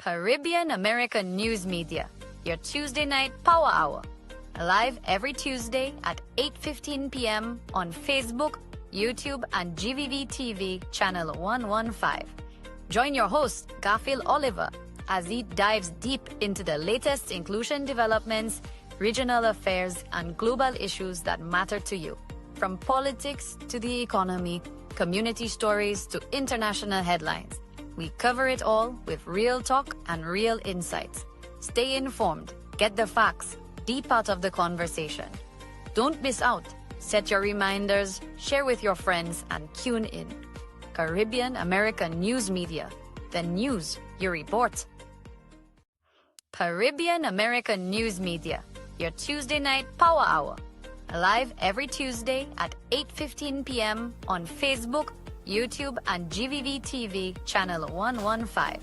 Caribbean American News Media, your Tuesday night power hour. Live every Tuesday at 8:15 p.m. on Facebook, YouTube, and GVV TV channel 115. Join your host, Garfield Olliver, as he dives deep into the latest inclusion developments, regional affairs, and global issues that matter to you. From politics to the economy, community stories to international headlines, we cover it all with real talk and real insights. Stay informed, get the facts, be part of the conversation. Don't miss out. Set your reminders, share with your friends, and tune in. Caribbean American News Media, the news you report. Caribbean American News Media, your Tuesday night power hour. Live every Tuesday at 8:15 p.m. on Facebook, YouTube, and GVV TV channel 115.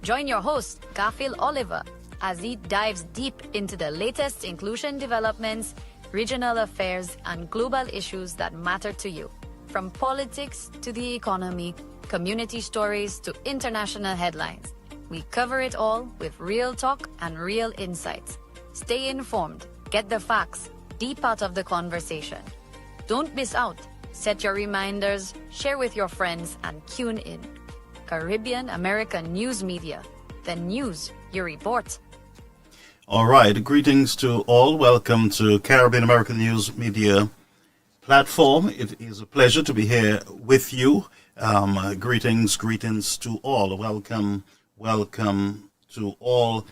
Join your host, Garfield Olliver, as he dives deep into the latest inclusion developments, regional affairs, and global issues that matter to you. From politics to the economy, community stories to international headlines, we cover it all with real talk and real insights. Stay informed, get the facts, be part of the conversation. Don't miss out. Set your reminders, share with your friends, and tune in. Caribbean American News Media, the news you report. All right, greetings to all. Welcome to Caribbean American News Media platform. It is a pleasure to be here with you. Greetings to all. Welcome to all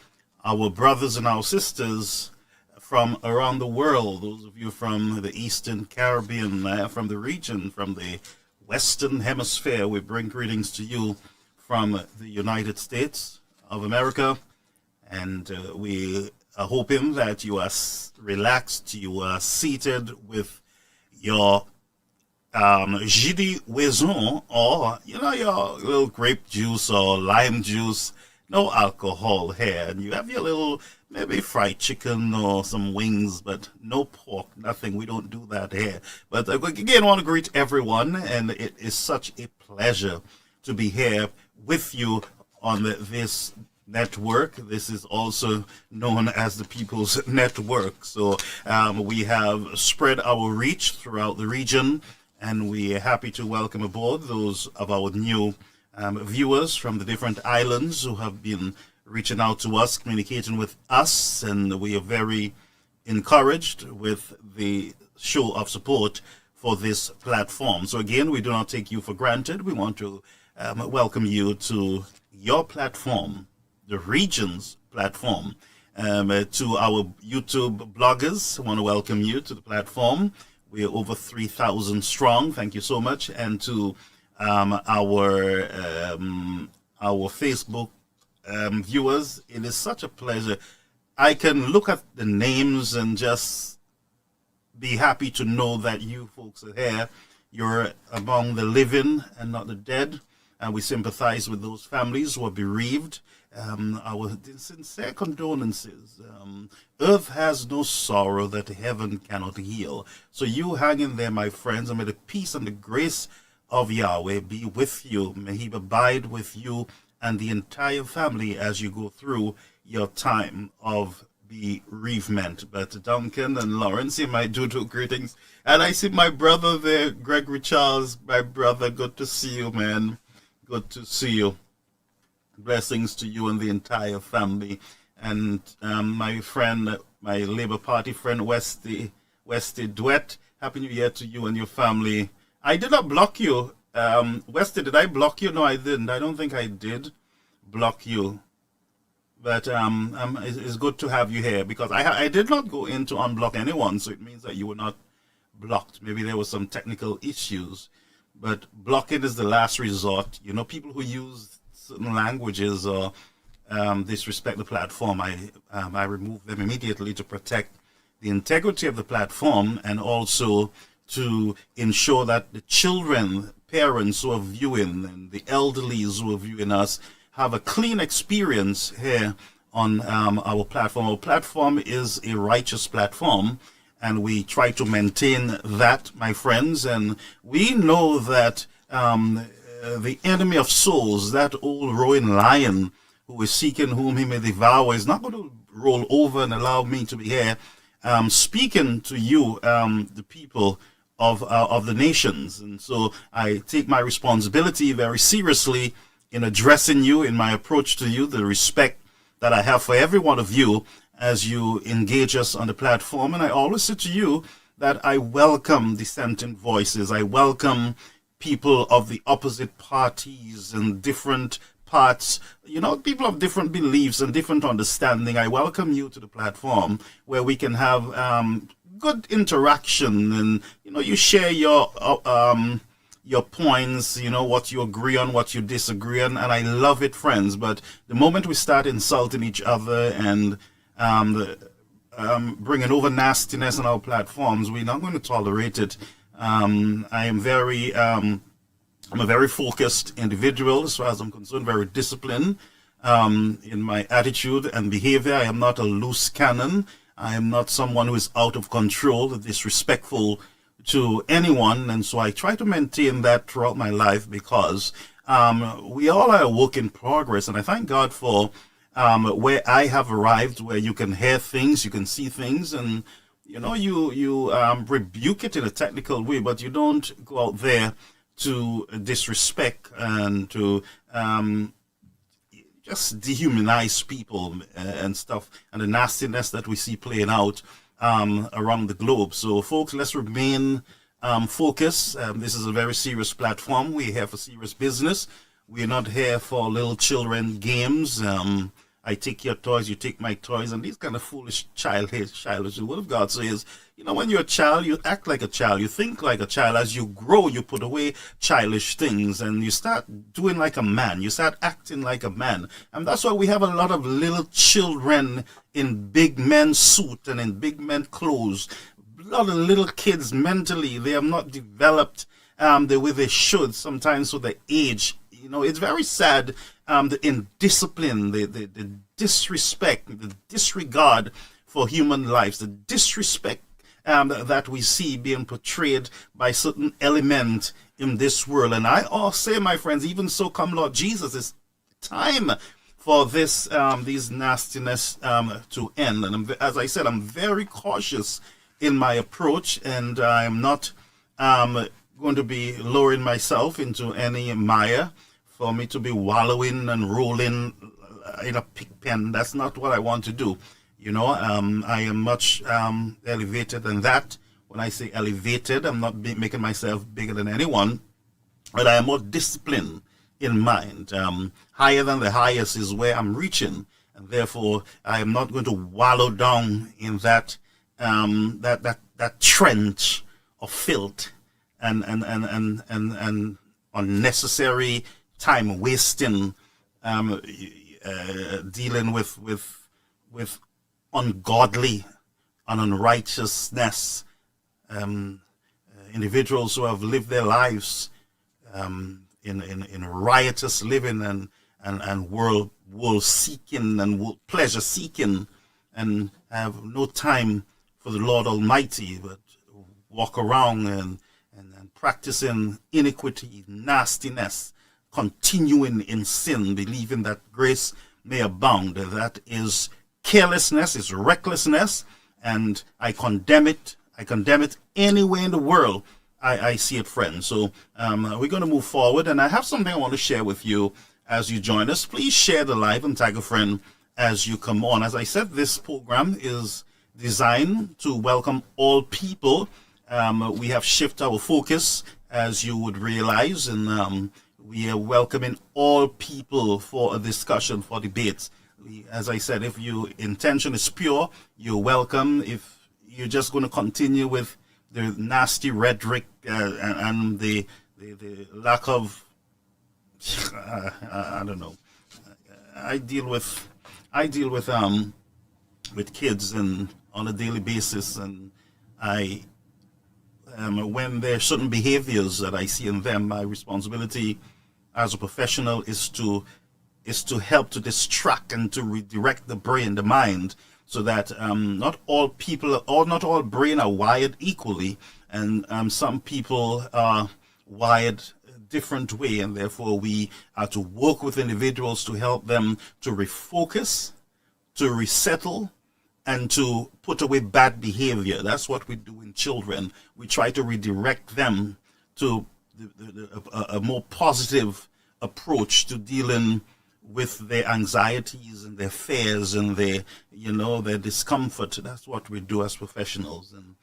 our brothers and our sisters from around the world, those of you from the Eastern Caribbean, from the region, from the Western Hemisphere. We bring greetings to you from the United States of America, and we are hoping that you are relaxed, you are seated with your jus de raisin, or, your little grape juice or lime juice, no alcohol here, and you have your little maybe fried chicken or some wings, but no pork, nothing. We don't do that here. But again, I want to greet everyone, and it is such a pleasure to be here with you on this network. This is also known as the People's Network. So we have spread our reach throughout the region, and we're happy to welcome aboard those of our new viewers from the different islands who have been reaching out to us, communicating with us, and we are very encouraged with the show of support for this platform. So again, we do not take you for granted. We want to welcome you to your platform, the region's platform. To our YouTube bloggers, I want to welcome you to the platform. We are over 3,000 strong. Thank you so much. And to our Facebook viewers, it is such a pleasure. I can look at the names and just be happy to know that you folks are here. You're among the living and not the dead, and we sympathize with those families who are bereaved. Our sincere condolences. Earth has no sorrow that heaven cannot heal. So you hang in there, my friends, and may the peace and the grace of Yahweh be with you. May he abide with you and the entire family as you go through your time of bereavement. But Duncan and Lawrence, my do greetings. And I see my brother there, Gregory Charles, my brother. Good to see you, man. Good to see you. Blessings to you and the entire family. And my friend, my Labour Party friend, Westy Duet, Happy New Year to you and your family. I did not block you. Westy, did I block you? No, I didn't. I don't think I did block you. But it's good to have you here, because I did not go in to unblock anyone, so it means that you were not blocked. Maybe there were some technical issues. But blocking is the last resort. People who use certain languages or disrespect the platform, I remove them immediately to protect the integrity of the platform, and also to ensure that the children, parents who are viewing, and the elderlies who are viewing us have a clean experience here on our platform. Our platform is a righteous platform, and we try to maintain that, my friends. And we know that the enemy of souls, that old roaring lion who is seeking whom he may devour is not going to roll over and allow me to be here speaking to you, the people of the nations. And so I take my responsibility very seriously in addressing you, in my approach to you, the respect that I have for every one of you as you engage us on the platform. And I always say to you that I welcome dissenting voices. I welcome people of the opposite parties and different parts, people of different beliefs and different understanding. I welcome you to the platform where we can have good interaction, and you share your points, what you agree on, what you disagree on, and I love it, friends. But the moment we start insulting each other and bringing over nastiness on our platforms, we're not going to tolerate it. I'm a very focused individual as far as I'm concerned, very disciplined in my attitude and behavior. I am not a loose cannon. I am not someone who is out of control, disrespectful to anyone. And so I try to maintain that throughout my life because we all are a work in progress. And I thank God for where I have arrived, where you can hear things, you can see things, and you rebuke it in a technical way, but you don't go out there to disrespect and to just dehumanize people and stuff, and the nastiness that we see playing out around the globe. So, folks, let's remain focused. This is a very serious platform. We're here for serious business. We're not here for little children games. I take your toys, you take my toys, and these kind of foolish, childish. The Word of God says, when you're a child, you act like a child, you think like a child. As you grow, you put away childish things, and you start doing like a man. You start acting like a man. And that's why we have a lot of little children in big men suit and in big men clothes. A lot of little kids mentally, they have not developed the way they should sometimes with the age. It's very sad, the indiscipline, the disrespect, the disregard for human lives, the disrespect that we see being portrayed by certain element in this world. And I all say, my friends, even so come Lord Jesus, it's time for these nastiness to end. And as I said, I'm very cautious in my approach, and I'm not going to be lowering myself into any mire for me to be wallowing and rolling in a pig pen. That's not what I want to do. I am much elevated than that. When I say elevated, I'm not making myself bigger than anyone, but I am more disciplined in mind. Higher than the highest is where I'm reaching, and therefore I am not going to wallow down in that trench of filth and unnecessary time wasting, dealing with ungodly and unrighteousness, individuals who have lived their lives in riotous living and world seeking and pleasure seeking, and have no time for the Lord Almighty, but walk around and practicing iniquity, nastiness, continuing in sin, believing that grace may abound. That is carelessness, is recklessness, and I condemn it. I condemn it anywhere in the world I see it, friends. So we're going to move forward, and I have something I want to share with you as you join us. Please share the live and tag a friend as you come on. As I said, this program is designed to welcome all people. We have shifted our focus, as you would realize, and we are welcoming all people for a discussion, for debates. As I said, if your intention is pure, you're welcome. If you're just going to continue with the nasty rhetoric and the lack of, I don't know. I deal with kids and on a daily basis, and when there are certain behaviors that I see in them, my responsibility as a professional is to help to distract and to redirect the brain, the mind, so that not all people, or not all brain are wired equally, and some people are wired different way, and therefore we are to work with individuals to help them to refocus, to resettle, and to put away bad behavior. That's what we do in children. We try to redirect them to a more positive approach to dealing with their anxieties and their fears and their discomfort. That's what we do as professionals, and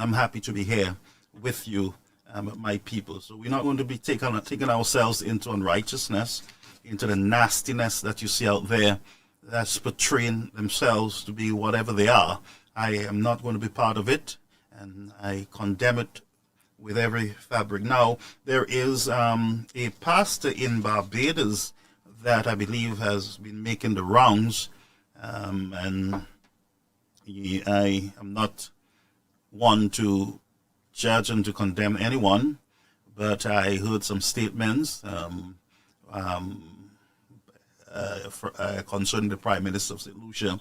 I'm happy to be here with you, my people. So we're not going to be taking ourselves into unrighteousness, into the nastiness that you see out there that's portraying themselves to be whatever they are. I am not going to be part of it, and I condemn it with every fabric. Now, there is a pastor in Barbados that I believe has been making the rounds, and I am not one to judge and to condemn anyone, but I heard some statements concerning the Prime Minister of St. Lucia,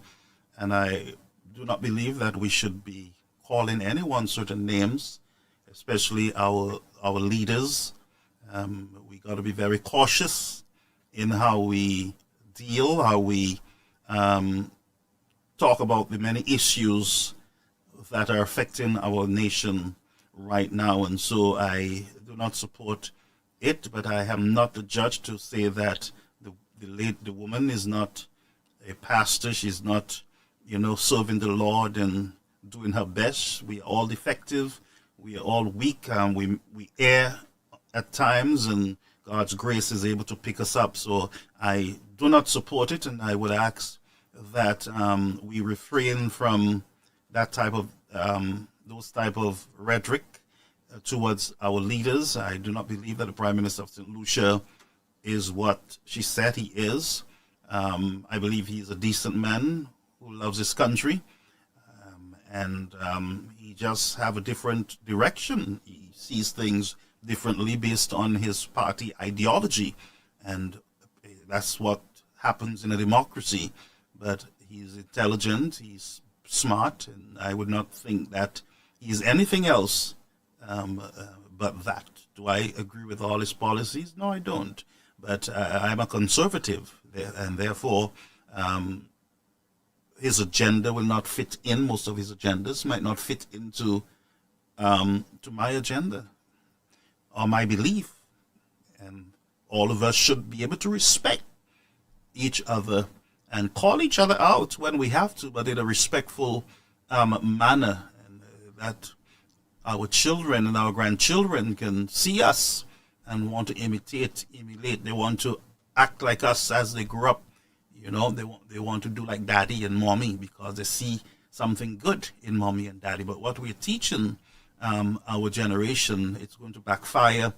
and I do not believe that we should be calling anyone certain names, especially our leaders. We got to be very cautious in how we deal, how we talk about the many issues that are affecting our nation right now. And so I do not support it, but I am not the judge to say that the woman is not a pastor. She's not, serving the Lord and doing her best. We are all defective. We are all weak. We err at times, and God's grace is able to pick us up. So I do not support it, and I would ask that we refrain from that type of those type of rhetoric towards our leaders. I do not believe that the Prime Minister of St. Lucia is what she said he is. I believe he's a decent man who loves his country, and he just have a different direction. He sees things differently based on his party ideology, and that's what happens in a democracy. But he's intelligent, he's smart, and I would not think that he's anything else but that. Do I agree with all his policies? No, I don't. But I'm a conservative, and therefore his agenda will not fit in. Most of his agendas might not fit into to my agenda or my belief. And all of us should be able to respect each other and call each other out when we have to, but in a respectful manner, and that our children and our grandchildren can see us and want to emulate. They want to act like us as they grow up. They want to do like daddy and mommy because they see something good in mommy and daddy. But what we're teaching our generation, it's going to backfire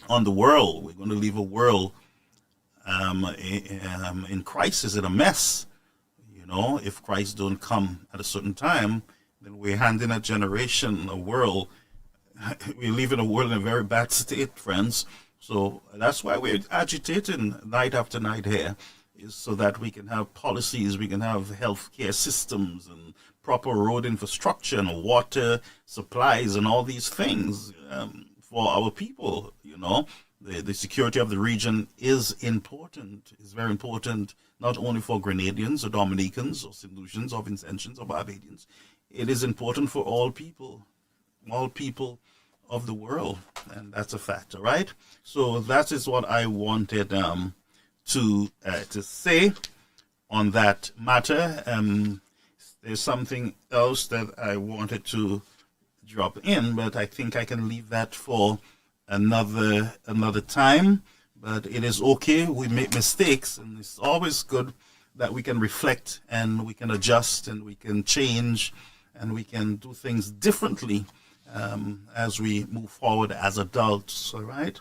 on the world. We're going to leave a world in crisis, in a mess. If Christ don't come at a certain time, then we're handing a generation, a world. We live in a world in a very bad state, friends. So that's why we're agitating night after night here, is so that we can have policies, we can have healthcare systems and proper road infrastructure and water supplies and all these things for our people. The security of the region is important, is very important, not only for Grenadians or Dominicans or St. Lucians or Vincentians or Barbadians. It is important for all people of the world, and that's a fact, all right? So that is what I wanted to say on that matter. There's something else that I wanted to drop in, but I think I can leave that for another time. But it is okay. We make mistakes, and it's always good that we can reflect and we can adjust and we can change and we can do things differently as we move forward as adults. All right.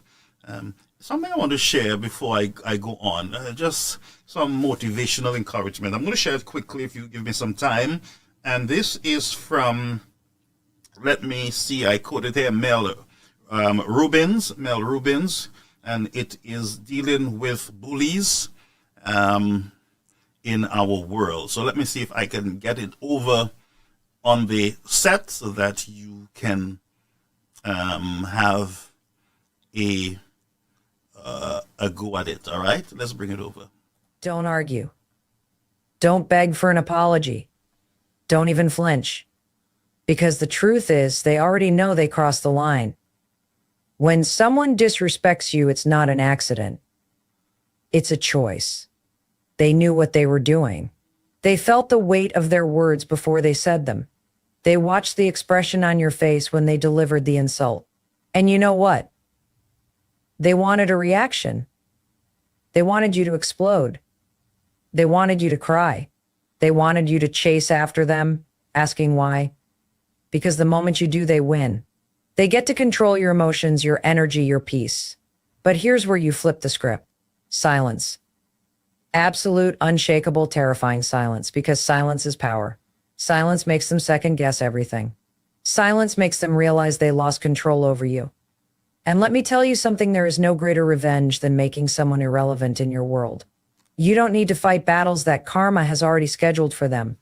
Something I want to share before I go on, just some motivational encouragement. I'm going to share it quickly if you give me some time. And this is from, let me see, I quoted here, Mel Rubens, and it is dealing with bullies in our world. So let me see if I can get it over on the set so that you can have a a go at it. All right, let's bring it over. Don't argue. Don't beg for an apology. Don't even flinch. Because the truth is, they already know they crossed the line. When someone disrespects you, it's not an accident. It's a choice. They knew what they were doing. They felt the weight of their words before they said them. They watched the expression on your face when they delivered the insult. And you know what? They wanted a reaction. They wanted you to explode. They wanted you to cry. They wanted you to chase after them, asking why. Because the moment you do, they win. They get to control your emotions, your energy, your peace. But here's where you flip the script. Silence. Absolute, unshakable, terrifying silence, because silence is power. Silence makes them second guess everything. Silence makes them realize they lost control over you. And let me tell you something, there is no greater revenge than making someone irrelevant in your world. You don't need to fight battles that karma has already scheduled for them.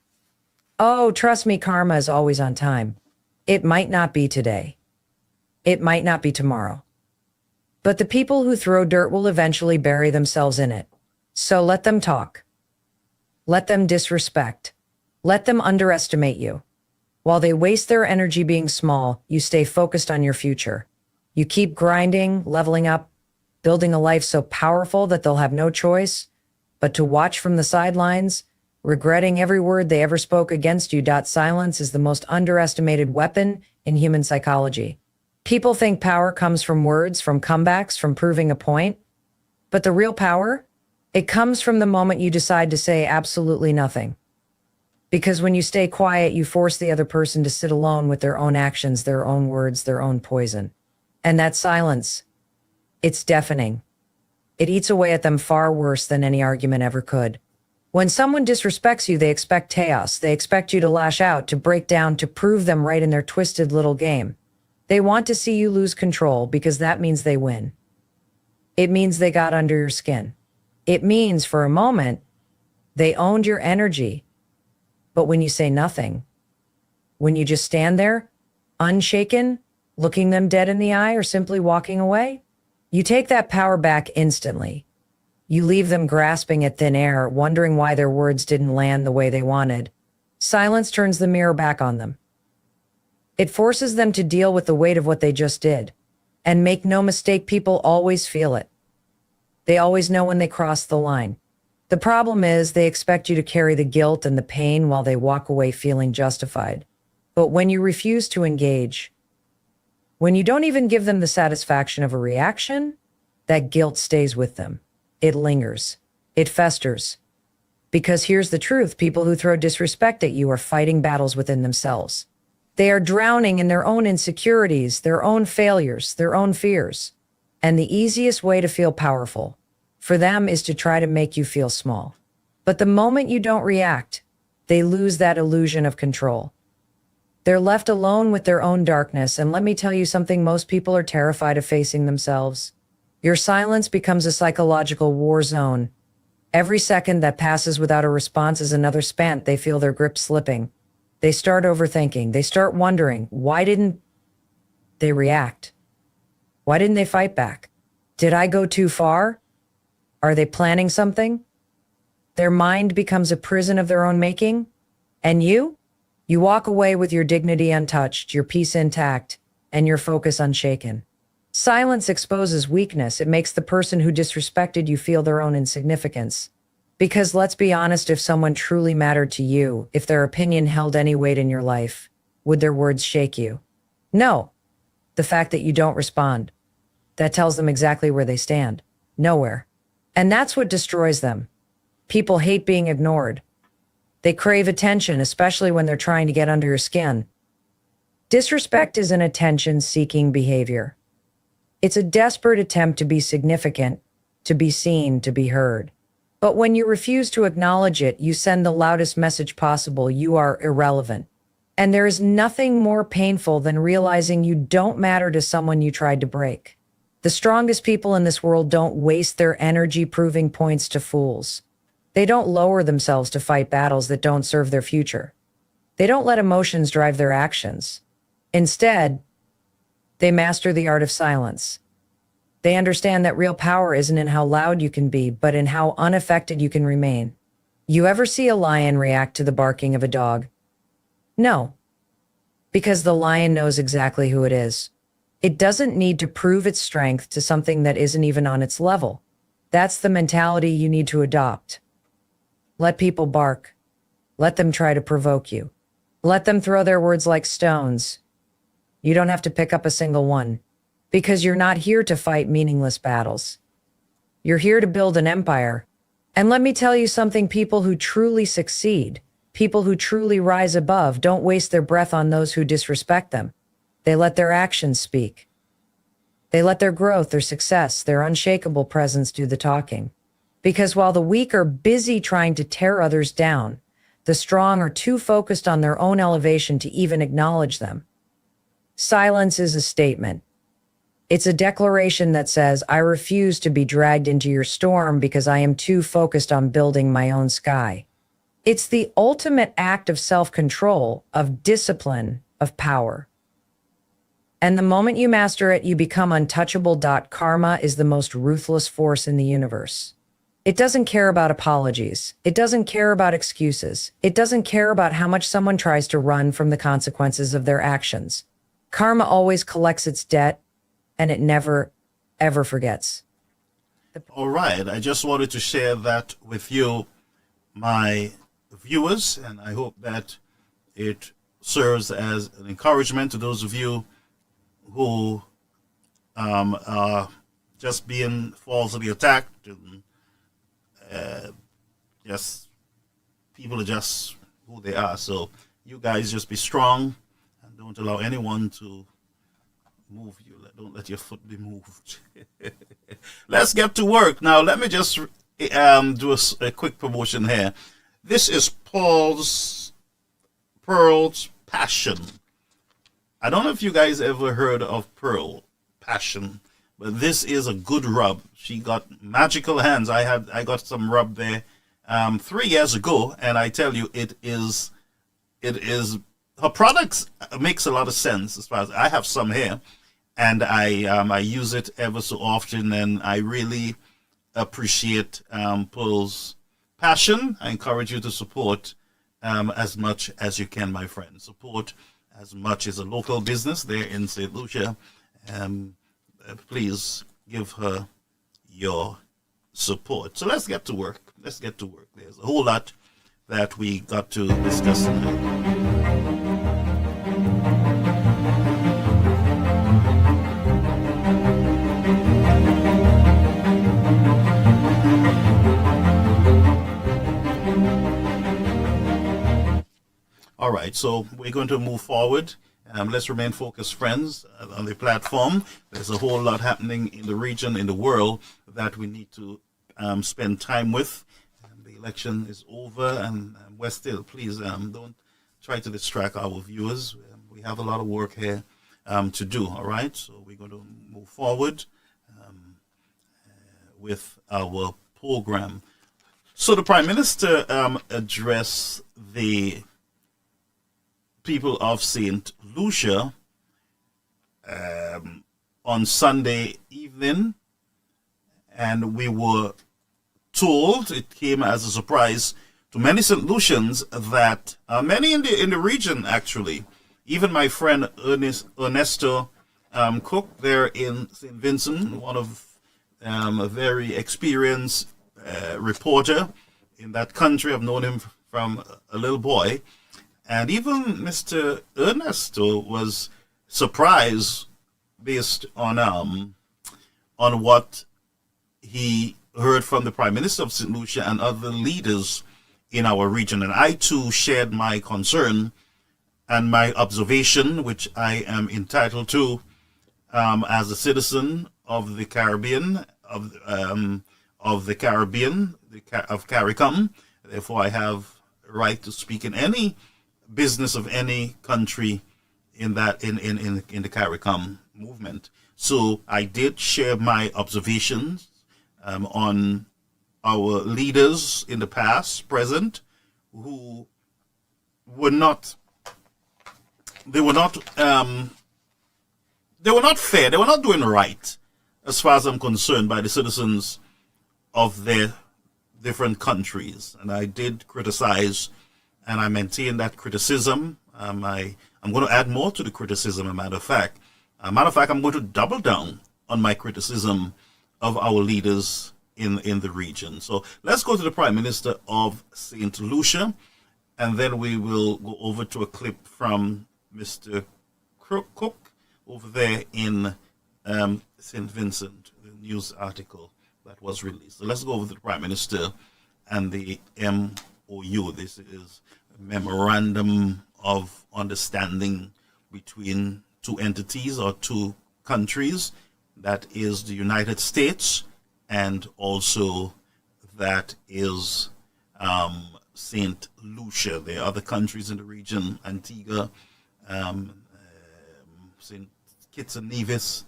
Oh, trust me, karma is always on time. It might not be today. It might not be tomorrow. But the people who throw dirt will eventually bury themselves in it. So let them talk. Let them disrespect. Let them underestimate you. While they waste their energy being small, you stay focused on your future. You keep grinding, leveling up, building a life so powerful that they'll have no choice but to watch from the sidelines, regretting every word they ever spoke against you. Silence is the most underestimated weapon in human psychology. People think power comes from words, from comebacks, from proving a point. But the real power, it comes from the moment you decide to say absolutely nothing. Because when you stay quiet, you force the other person to sit alone with their own actions, their own words, their own poison. And that silence, it's deafening. It eats away at them far worse than any argument ever could. When someone disrespects you, they expect chaos. They expect you to lash out, to break down, to prove them right in their twisted little game. They want to see you lose control because that means they win. It means they got under your skin. It means for a moment, they owned your energy. But when you say nothing, when you just stand there, unshaken, looking them dead in the eye or simply walking away, you take that power back instantly. You leave them grasping at thin air, wondering why their words didn't land the way they wanted. Silence turns the mirror back on them. It forces them to deal with the weight of what they just did. And make no mistake, people always feel it. They always know when they cross the line. The problem is they expect you to carry the guilt and the pain while they walk away feeling justified. But when you refuse to engage, when you don't even give them the satisfaction of a reaction, that guilt stays with them. It lingers. It festers. Because here's the truth, people who throw disrespect at you are fighting battles within themselves. They are drowning in their own insecurities, their own failures, their own fears. And the easiest way to feel powerful for them is to try to make you feel small. But the moment you don't react, they lose that illusion of control. They're left alone with their own darkness, and let me tell you something, most people are terrified of facing themselves. Your silence becomes a psychological war zone. Every second that passes without a response is another spent. They feel their grip slipping. They start overthinking. They start wondering, why didn't they react? Why didn't they fight back? Did I go too far? Are they planning something? Their mind becomes a prison of their own making. And you? You walk away with your dignity untouched, your peace intact, and your focus unshaken. Silence exposes weakness. It makes the person who disrespected you feel their own insignificance. Because let's be honest, if someone truly mattered to you, if their opinion held any weight in your life, would their words shake you? No. The fact that you don't respond, that tells them exactly where they stand. Nowhere. And that's what destroys them. People hate being ignored. They crave attention, especially when they're trying to get under your skin. Disrespect is an attention-seeking behavior. It's a desperate attempt to be significant, to be seen, to be heard. But when you refuse to acknowledge it, you send the loudest message possible: you are irrelevant. And there is nothing more painful than realizing you don't matter to someone you tried to break. The strongest people in this world don't waste their energy proving points to fools. They don't lower themselves to fight battles that don't serve their future. They don't let emotions drive their actions. Instead, they master the art of silence. They understand that real power isn't in how loud you can be, but in how unaffected you can remain. You ever see a lion react to the barking of a dog? No, because the lion knows exactly who it is. It doesn't need to prove its strength to something that isn't even on its level. That's the mentality you need to adopt. Let people bark. Let them try to provoke you. Let them throw their words like stones. You don't have to pick up a single one, because you're not here to fight meaningless battles. You're here to build an empire. And let me tell you something, people who truly succeed, people who truly rise above, don't waste their breath on those who disrespect them. They let their actions speak. They let their growth, their success, their unshakable presence do the talking. Because while the weak are busy trying to tear others down, the strong are too focused on their own elevation to even acknowledge them. Silence is a statement. It's a declaration that says, I refuse to be dragged into your storm because I am too focused on building my own sky. It's the ultimate act of self-control, of discipline, of power. And the moment you master it, you become untouchable. Karma is the most ruthless force in the universe. It doesn't care about apologies. It doesn't care about excuses. It doesn't care about how much someone tries to run from the consequences of their actions. Karma always collects its debt, and it never, ever forgets. All right. I just wanted to share that with you, my viewers, and I hope that it serves as an encouragement to those of you who are just being falsely attacked, and just people are just who they are. So you guys just be strong and don't allow anyone to move you. Don't let your foot be moved. Let's get to work now. Let me just do a quick promotion here. This is Pearl's Passion. I don't know if you guys ever heard of Pearl Passion, but this is a good rub. She got magical hands. I got some rub there 3 years ago, and I tell you, it is her products makes a lot of sense. As far as I have some here, and I use it ever so often, and I really appreciate Pearl's Passion. I encourage you to support as much as you can, my friends. Support as much as a local business there in St. Lucia. Please give her your support. So let's get to work. There's a whole lot that we got to discuss tonight. All right, so we're going to move forward. Let's remain focused, friends, on the platform. There's a whole lot happening in the region, in the world, that we need to spend time with. The election is over, and we're still, please don't try to distract our viewers. We have a lot of work here to do, all right? So we're going to move forward with our program. So the Prime Minister addressed the people of St. Lucia on Sunday evening, and we were told, it came as a surprise to many St. Lucians, that many in the region, actually, even my friend Ernesto Cook there in St. Vincent, one of a very experienced reporter in that country. I've known him from a little boy. And even Mr. Ernesto was surprised based on what he heard from the Prime Minister of St. Lucia and other leaders in our region. And I too shared my concern and my observation, which I am entitled to as a citizen of the Caribbean, of CARICOM. Therefore, I have a right to speak in any business of any country in the CARICOM movement. So I did share my observations on our leaders in the past, present, who were not fair. They were not doing right as far as I'm concerned, by the citizens of their different countries. And I did criticize, and I maintain that criticism. I'm going to add more to the criticism, as a matter of fact. I'm going to double down on my criticism of our leaders in the region. So let's go to the Prime Minister of St. Lucia, and then we will go over to a clip from Mr. Cook over there in St. Vincent, the news article that was released. So let's go over to the Prime Minister and the MOU. This is a Memorandum of Understanding between two entities or two countries. That is the United States, and also that is St. Lucia. There are other countries in the region, Antigua, St. Kitts and Nevis,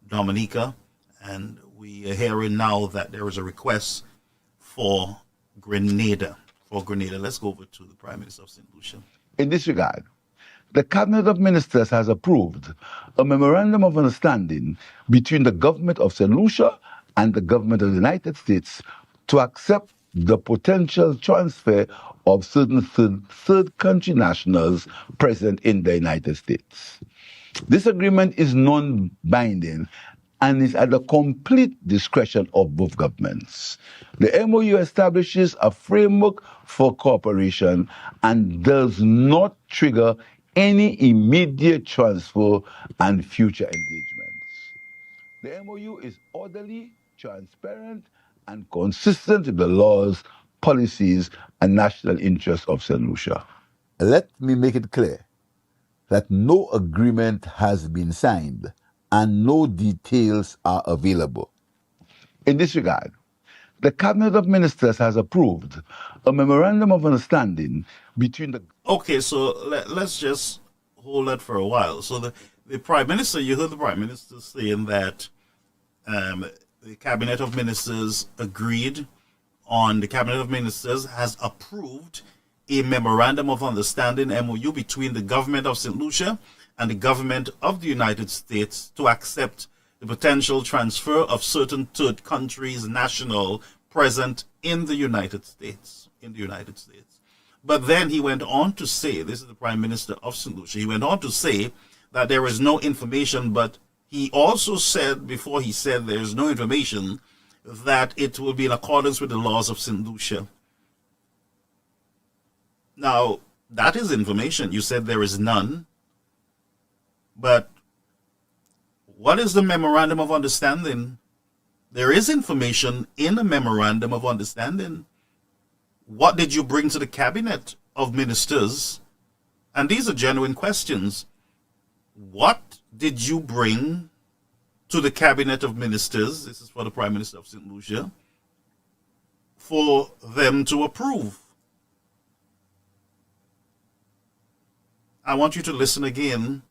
Dominica, and we are hearing now that there is a request for Grenada. Let's go over to the Prime Minister of St. Lucia. In this regard, the Cabinet of Ministers has approved a memorandum of understanding between the government of St. Lucia and the government of the United States to accept the potential transfer of certain third country nationals present in the United States. This agreement is non-binding and is at the complete discretion of both governments. The MOU establishes a framework for cooperation and does not trigger any immediate transfer and future engagements. The MOU is orderly, transparent, and consistent with the laws, policies, and national interests of St. Lucia. Let me make it clear that no agreement has been signed and no details are available. In this regard, the Cabinet of Ministers has approved a memorandum of understanding between the... Okay, so let's just hold that for a while. So the Prime Minister, you heard the Prime Minister saying that the Cabinet of Ministers agreed on, the Cabinet of Ministers has approved a memorandum of understanding, MOU, between the government of St. Lucia and the government of the United States to accept the potential transfer of certain third countries' national present in the United States. But then he went on to say, this is the Prime Minister of St. Lucia, he went on to say that there is no information, but he also said, before he said there is no information, that it will be in accordance with the laws of St. Lucia. Now, that is information. You said there is none. But what is the memorandum of understanding? There is information in a memorandum of understanding. What did you bring to the Cabinet of Ministers? And these are genuine questions. What did you bring to the Cabinet of Ministers? This is for the Prime Minister of St. Lucia, for them to approve. I want you to listen again.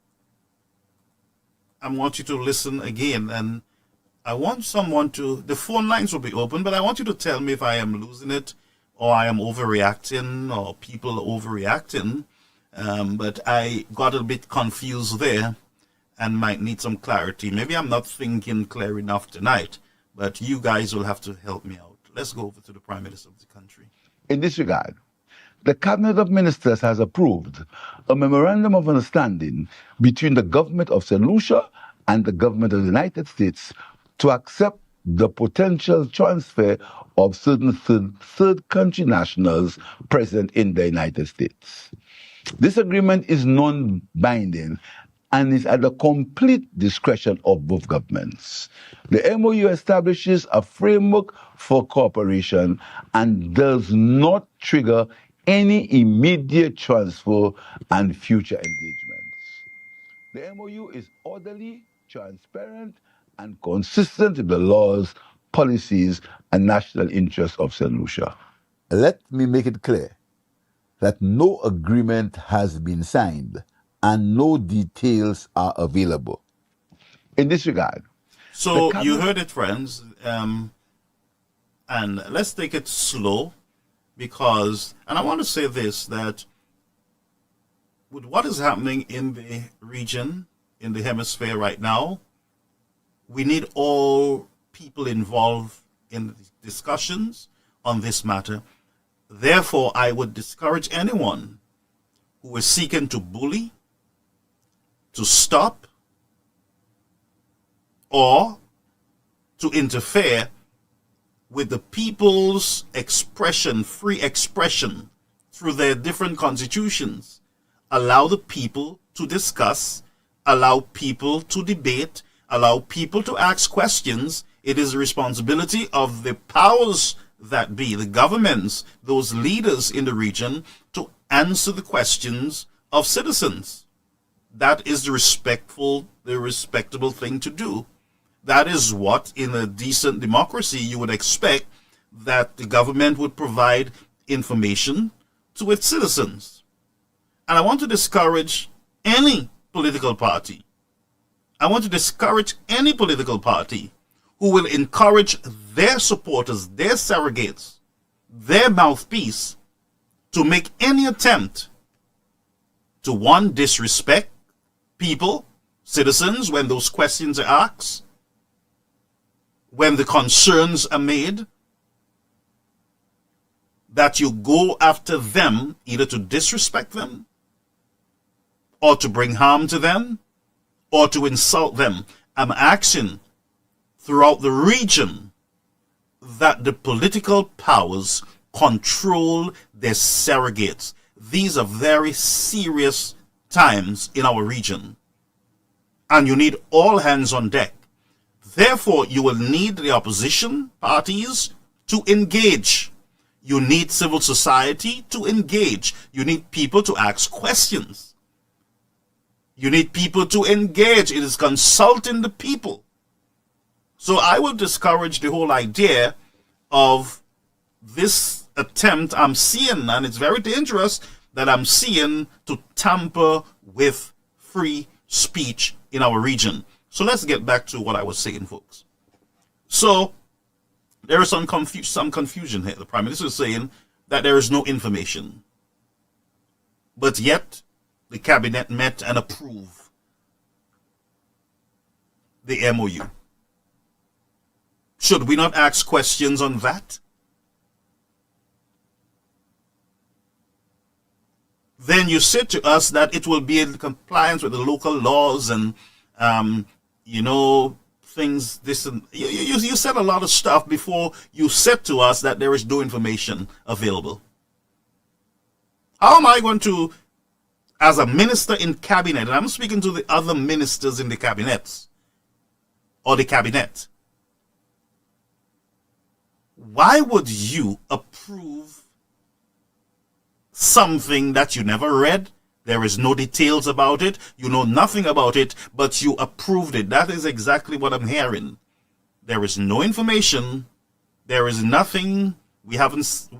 And I want someone to, the phone lines will be open, but I want you to tell me if I am losing it or I am overreacting or people are overreacting. But I got a bit confused there and might need some clarity. Maybe I'm not thinking clear enough tonight, but you guys will have to help me out. Let's go over to the Prime Minister of the country. In this regard, the Cabinet of Ministers has approved a memorandum of understanding between the government of St. Lucia and the government of the United States to accept the potential transfer of certain third country nationals present in the United States. This agreement is non-binding and is at the complete discretion of both governments. The MOU establishes a framework for cooperation and does not trigger any immediate transfer and future engagements. The MOU is orderly, transparent, and consistent with the laws, policies, and national interests of St. Lucia. Let me make it clear that no agreement has been signed and no details are available. In this regard, so you heard it, friends, and let's take it slow, because, and I want to say this, that with what is happening in the region, in the hemisphere right now, We need all people involved in discussions on this matter. Therefore, I would discourage anyone who is seeking to bully, to stop, or to interfere with the people's expression, free expression, through their different constitutions. Allow the people to discuss, allow people to debate, allow people to ask questions. It is the responsibility of the powers that be, the governments, those leaders in the region, to answer the questions of citizens. That is the respectable thing to do. That is what, in a decent democracy, you would expect, that the government would provide information to its citizens. And I want to discourage any political party. I want to discourage any political party who will encourage their supporters, their surrogates, their mouthpiece, to make any attempt to, one, disrespect people, citizens, when those questions are asked, when the concerns are made, that you go after them, either to disrespect them, or to bring harm to them, or to insult them. I'm asking throughout the region that the political powers control their surrogates. These are very serious times in our region, and you need all hands on deck. Therefore, you will need the opposition parties to engage. You need civil society to engage. You need people to ask questions. You need people to engage. It is consulting the people. So I will discourage the whole idea of this attempt I'm seeing, and it's very dangerous that I'm seeing, to tamper with free speech in our region. So let's get back to what I was saying, folks. So there is some confusion here. The Prime Minister is saying that there is no information, but yet the cabinet met and approved the MOU. Should we not ask questions on that? Then you said to us that it will be in compliance with the local laws and things, this and you said a lot of stuff before you said to us that there is no information available. How am I going to, as a minister in cabinet, and I'm speaking to the other ministers in the cabinets, or the cabinet, why would you approve something that you never read? There is no details about it. You know nothing about it, but you approved it. That is exactly what I'm hearing. There is no information. There is nothing. We haven't.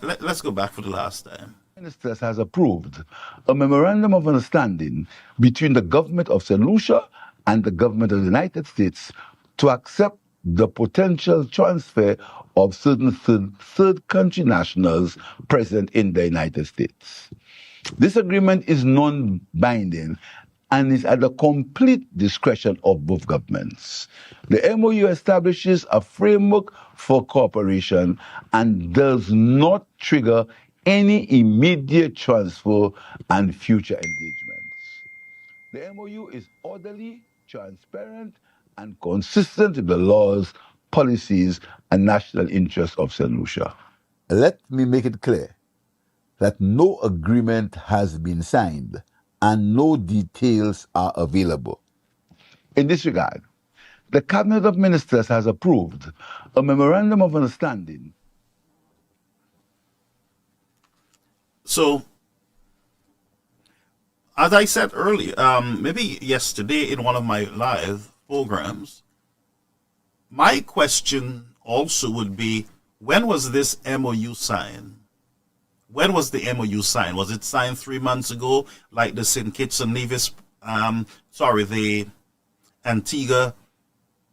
Let's go back for the last time. Ministers has approved a memorandum of understanding between the government of St. Lucia and the government of the United States to accept the potential transfer of certain third country nationals present in the United States. This agreement is non-binding and is at the complete discretion of both governments. The MOU establishes a framework for cooperation and does not trigger any immediate transfer and future engagements. The MOU is orderly, transparent, and consistent with the laws, policies, and national interests of St. Lucia. Let me make it clear that no agreement has been signed and no details are available. In this regard, the Cabinet of Ministers has approved a memorandum of understanding. So, as I said earlier, maybe yesterday in one of my live programs, my question also would be, when was this MOU signed? When was the MOU signed? Was it signed 3 months ago, like the St. Kitts and Nevis, the Antigua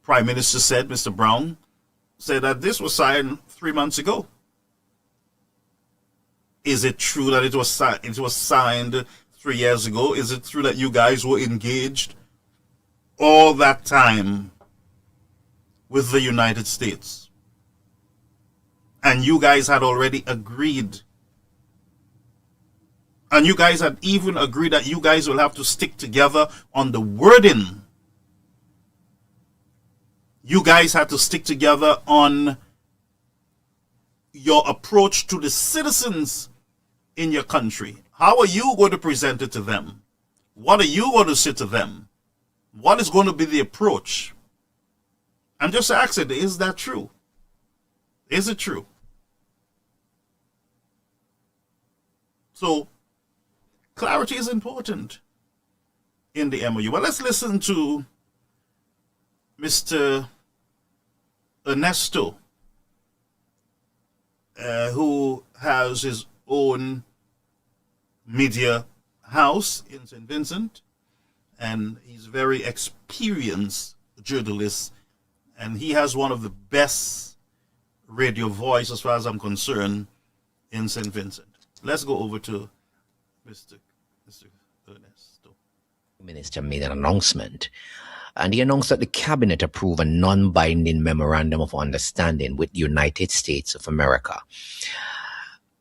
Prime Minister said, Mr. Brown, said that this was signed 3 months ago? Is it true that it was signed 3 years ago? Is it true that you guys were engaged all that time with the United States. And you guys had already agreed. And you guys had even agreed that you guys will have to stick together on the wording. You guys had to stick together on your approach to the citizens in your country. How are you going to present it to them? What are you going to say to them? What is going to be the approach? I'm just asking, is that true? Is it true? So, clarity is important in the MOU. Well, let's listen to Mr. Ernesto, who has his own media house in St. Vincent, and he's a very experienced journalist, and he has one of the best radio voice, as far as I'm concerned, in St. Vincent. Let's go over to Mr. Ernesto. Minister made an announcement, and he announced that the cabinet approved a non-binding memorandum of understanding with the United States of America.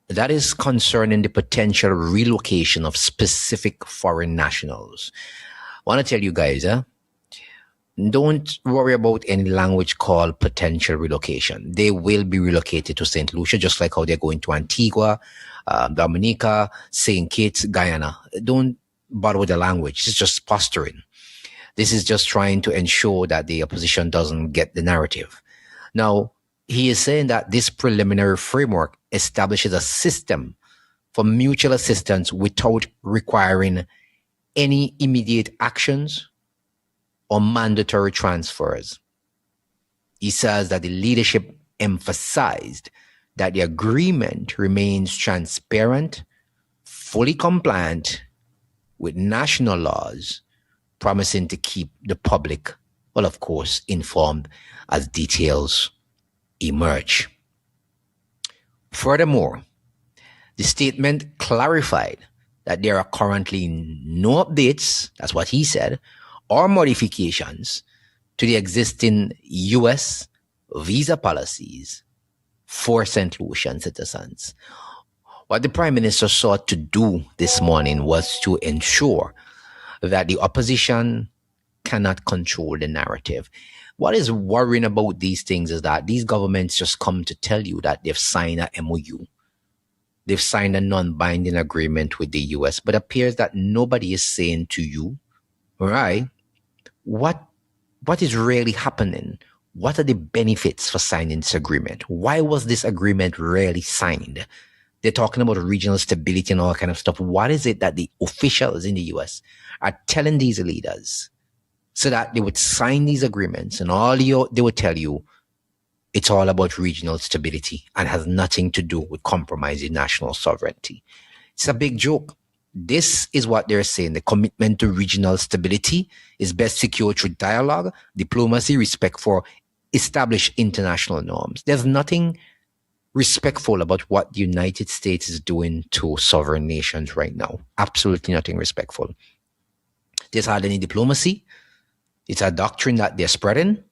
That is concerning the potential relocation of specific foreign nationals. I want to tell you guys, don't worry about any language called potential relocation. They will be relocated to St. Lucia, just like how they're going to Antigua, Dominica, St. Kitts, Guyana. Don't bother with the language. It's just posturing. This is just trying to ensure that the opposition doesn't get the narrative. Now, he is saying that this preliminary framework establishes a system for mutual assistance without requiring any immediate actions or mandatory transfers. He says that the leadership emphasized that the agreement remains transparent, fully compliant with national laws, promising to keep the public, well, of course, informed as details emerge. Furthermore, the statement clarified that there are currently no updates, that's what he said, or modifications to the existing U.S. visa policies for St. Lucian citizens. What the Prime Minister sought to do this morning was to ensure that the opposition cannot control the narrative. What is worrying about these things is that these governments just come to tell you that they've signed a MOU. They've signed a non-binding agreement with the U.S., but it appears that nobody is saying to you, all right, what is really happening? What are the benefits for signing this agreement? Why was this agreement really signed? They're talking about regional stability and all kind of stuff. What is it that the officials in the U.S. are telling these leaders so that they would sign these agreements, and they would tell you it's all about regional stability and has nothing to do with compromising national sovereignty? It's a big joke. This is what they're saying. The commitment to regional stability is best secured through dialogue, diplomacy, respect for established international norms. There's nothing respectful about what the United States is doing to sovereign nations right now. Absolutely nothing respectful. There's hardly any diplomacy. It's a doctrine that they're spreading,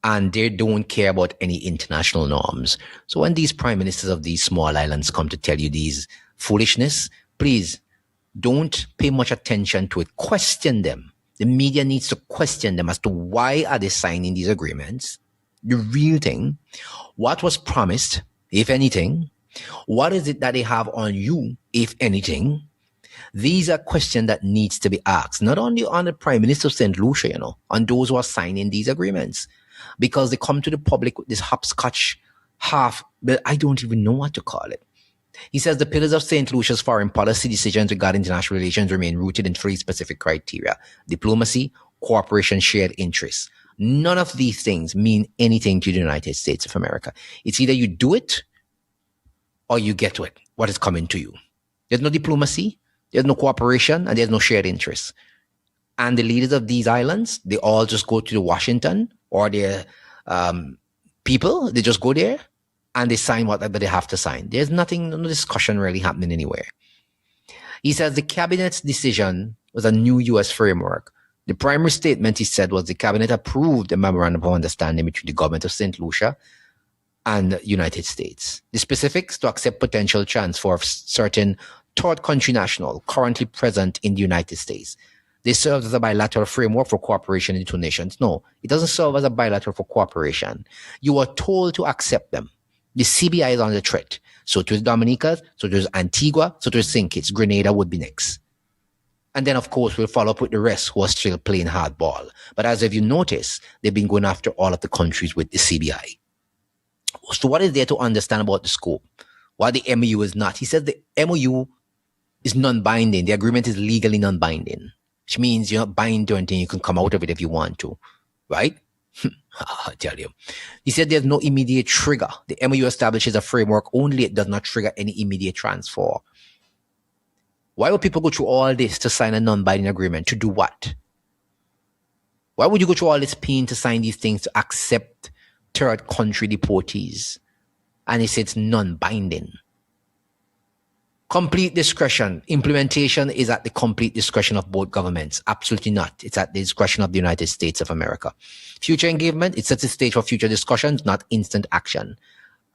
and they don't care about any international norms. So when these prime ministers of these small islands come to tell you these foolishness, please don't pay much attention to it. Question them. The media needs to question them as to why are they signing these agreements? The real thing. What was promised, if anything? What is it that they have on you, if anything? These are questions that needs to be asked, not only on the Prime Minister of St. Lucia, on those who are signing these agreements, because they come to the public with this hopscotch but I don't even know what to call it. He says the pillars of St. Lucia's foreign policy decisions regarding international relations remain rooted in three specific criteria: diplomacy, cooperation, shared interests. None of these things mean anything to the United States of America. It's either you do it or you get to it, what is coming to you. There's no diplomacy, there's no cooperation, and there's no shared interests. And the leaders of these islands, they all just go to Washington or their people, they just go there and they sign whatever they have to sign. There's no discussion really happening anywhere. He says the cabinet's decision was a new U.S. framework The primary statement, he said, was the cabinet approved a memorandum of understanding between the government of St. Lucia and the United States. The specifics: to accept potential transfer of certain third country national currently present in the United States. They serve as a bilateral framework for cooperation in the two nations. No, it doesn't serve as a bilateral for cooperation. You are told to accept them. The CBI is under threat. So it was Dominica, so it was Antigua, so it was St. Kitts. Grenada would be next. And then, of course, we'll follow up with the rest who are still playing hardball. But as if you notice, they've been going after all of the countries with the CBI. So what is there to understand about the scope? Why the MOU is not? He says the MOU is non-binding. The agreement is legally non-binding, which means you're not bind to anything. You can come out of it if you want to, right? I tell you. He said there's no immediate trigger. The MOU establishes a framework only. It does not trigger any immediate transfer. Why would people go through all this to sign a non-binding agreement? To do what? Why would you go through all this pain to sign these things to accept third country deportees? And he said it's non-binding. Complete discretion. Implementation is at the complete discretion of both governments. Absolutely not. It's at the discretion of the United States of America. Future engagement, it sets the stage for future discussions, not instant action.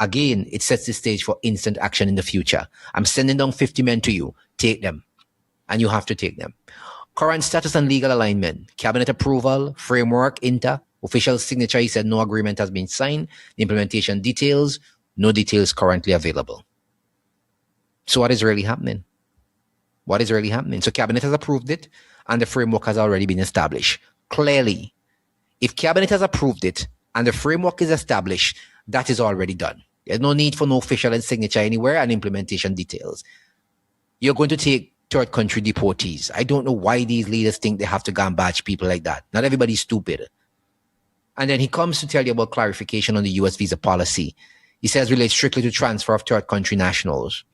Again, it sets the stage for instant action in the future. I'm sending down 50 men to you. Take them. And you have to take them. Current status and legal alignment. Cabinet approval, framework, official signature. He said no agreement has been signed. The implementation details, no details currently available. So what is really happening? What is really happening? So cabinet has approved it and the framework has already been established. Clearly, if cabinet has approved it and the framework is established, that is already done. There's no need for no official signature anywhere and implementation details. You're going to take third country deportees. I don't know why these leaders think they have to go and badge people like that. Not everybody's stupid. And then he comes to tell you about clarification on the U.S. visa policy. He says relates strictly to transfer of third country nationals.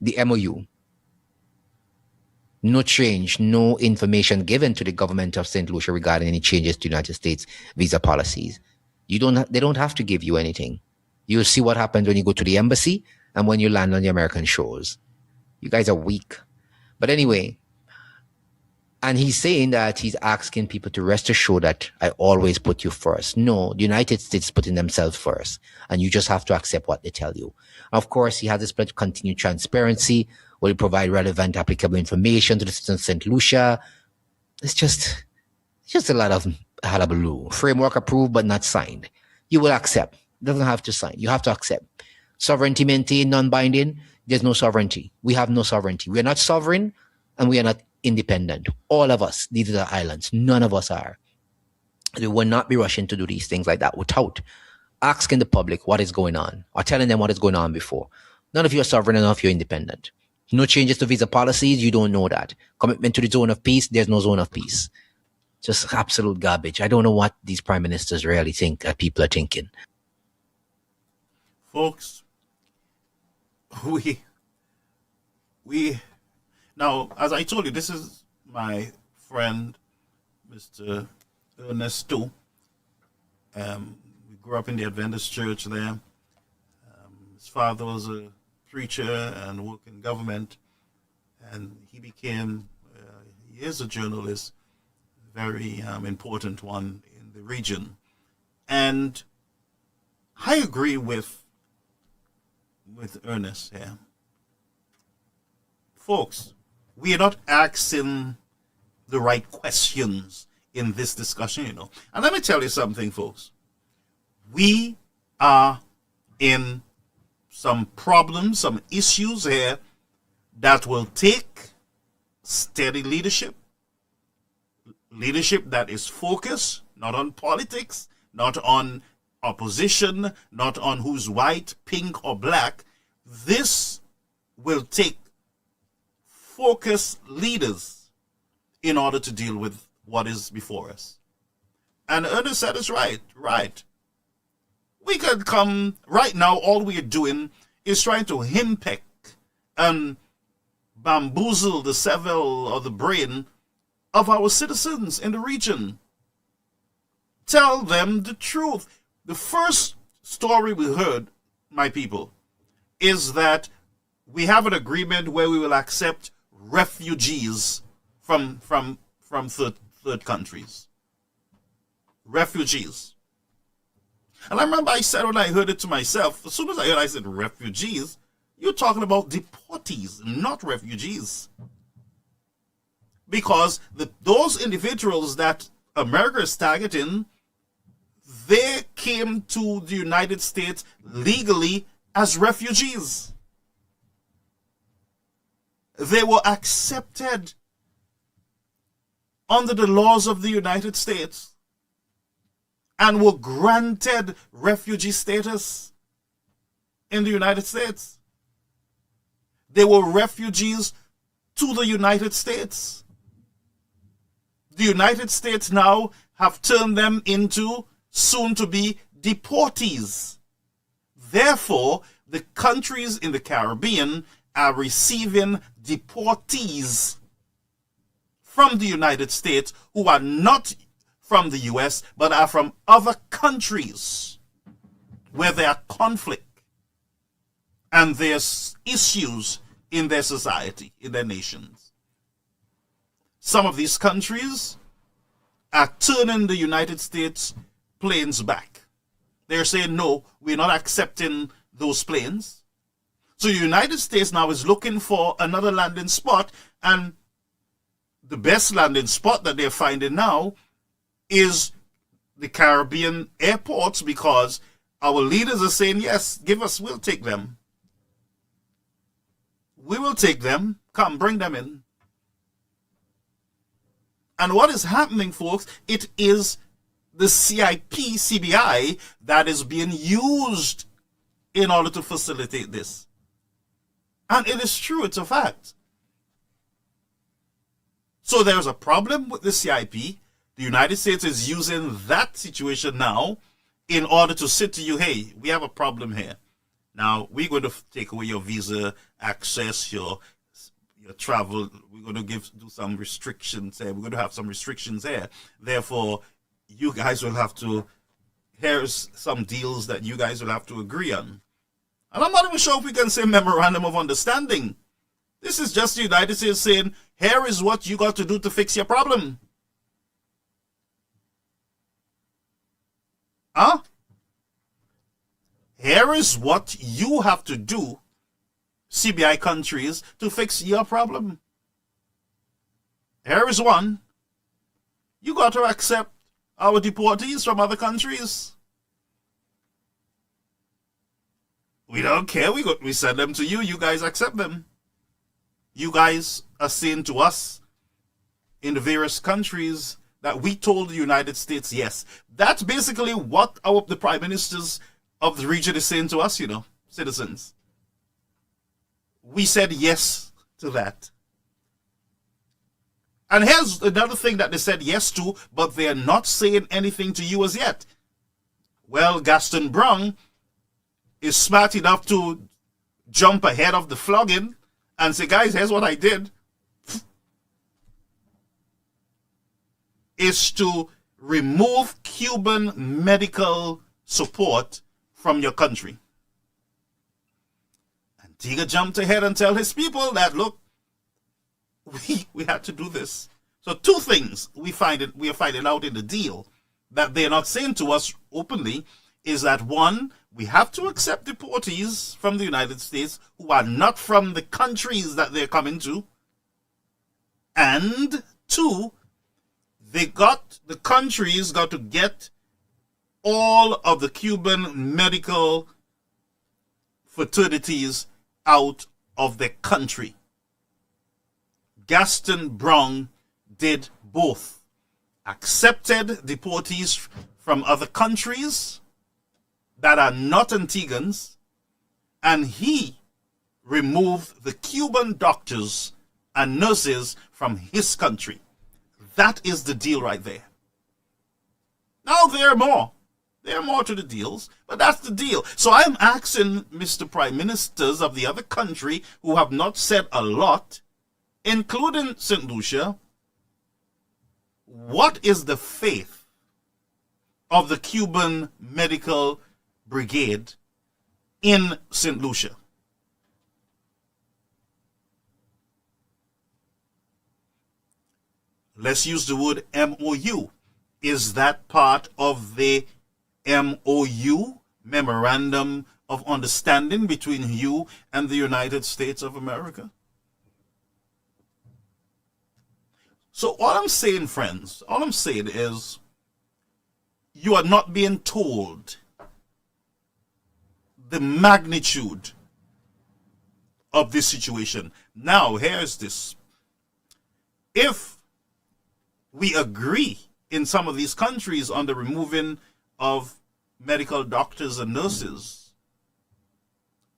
The MOU. No change, no information given to the government of St. Lucia regarding any changes to United States visa policies. They don't have to give you anything. You'll see what happens when you go to the embassy and when you land on the American shores. You guys are weak. But anyway, and he's saying that he's asking people to rest assured that I always put you first. No, the United States is putting themselves first. And you just have to accept what they tell you. Of course, he has this pledge of continued transparency, will provide relevant applicable information to the citizens of St. Lucia. It's just a lot of hullabaloo. Framework approved but not signed. You will accept. Doesn't have to sign. You have to accept. Sovereignty maintained, non-binding. There's no sovereignty. We have no sovereignty. We are not sovereign and we are not independent. All of us, these are islands. None of us are. We will not be rushing to do these things like that without asking the public what is going on or telling them what is going on before. None of you are sovereign, none of you are independent. No changes to visa policies, you don't know that. Commitment to the zone of peace, there's no zone of peace. Just absolute garbage. I don't know what these prime ministers really think that people are thinking. Folks, we now, as I told you, this is my friend, Mr. Ernesto. We grew up in the Adventist church there. His father was a preacher and worked in government, and he became, he is a journalist, a very important one in the region. And I agree with Ernest here. Folks, we are not asking the right questions in this discussion, you know. And let me tell you something, folks. We are in some problems, some issues here that will take steady leadership that is focused, not on politics, not on opposition, not on who's white, pink, or black. This will take focused leaders in order to deal with what is before us. And Ernest said it's right. We could come, right now, all we're doing is trying to henpeck and bamboozle the cerveau or the brain of our citizens in the region. Tell them the truth. The first story we heard, my people, is that we have an agreement where we will accept refugees from third third countries. Refugees. And I remember I said when I heard it to myself, as soon as I heard I said refugees, you're talking about deportees, not refugees. Because those individuals that America is targeting, they came to the United States legally as refugees. They were accepted under the laws of the United States and were granted refugee status in the United States. They were refugees to the United States. The United States now have turned them into soon-to-be deportees. Therefore, the countries in the Caribbean are receiving deportees from the United States who are not from the U.S. but are from other countries where there are conflict and there's issues in their society, in their nations. Some of these countries are turning the United States planes back. They're saying, no, we're not accepting those planes. So the United States now is looking for another landing spot, and the best landing spot that they're finding now is the Caribbean airports, because our leaders are saying, yes, give us, we'll take them. We will take them. Come, bring them in. And what is happening, folks, it is the CBI that is being used in order to facilitate this. And it is true, it's a fact. So there's a problem with the CIP. The United States is using that situation now in order to say to you, hey, we have a problem here. Now, we're going to take away your visa access, your travel. We're going to do some restrictions there. We're going to have some restrictions there. Therefore, you guys will have to, here's some deals that you guys will have to agree on. And I'm not even sure if we can say memorandum of understanding. This is just the United States saying, here is what you got to do to fix your problem. Huh? Here is what you have to do, CBI countries, to fix your problem. Here is one. You got to accept our deportees from other countries. We don't care. We send them to you. You guys accept them. You guys are saying to us in the various countries that we told the United States yes. That's basically what the prime ministers of the region is saying to us, citizens. We said yes to that. And here's another thing that they said yes to, but they're not saying anything to you as yet. Well, Gaston Brown is smart enough to jump ahead of the flogging and say, guys, here's what I did. Is to remove Cuban medical support from your country. Antigua jumped ahead and tell his people that, look, we had to do this. So two things we are finding out in the deal that they're not saying to us openly is that, one, we have to accept deportees from the United States who are not from the countries that they're coming to. And two, the countries got to get all of the Cuban medical fraternities out of their country. Gaston Brown did both. Accepted deportees from other countries that are not Antiguans, and he removed the Cuban doctors and nurses from his country. That is the deal right there. Now there are more. There are more to the deals, but that's the deal. So I'm asking Mr. Prime Ministers of the other country who have not said a lot, including St. Lucia, what is the faith of the Cuban medical brigade in St. Lucia? Let's use the word MOU. Is that part of the MOU, Memorandum of Understanding between you and the United States of America? So all I'm saying, friends, all I'm saying is you are not being told the magnitude of this situation. Now, here's this. If we agree in some of these countries on the removing of medical doctors and nurses,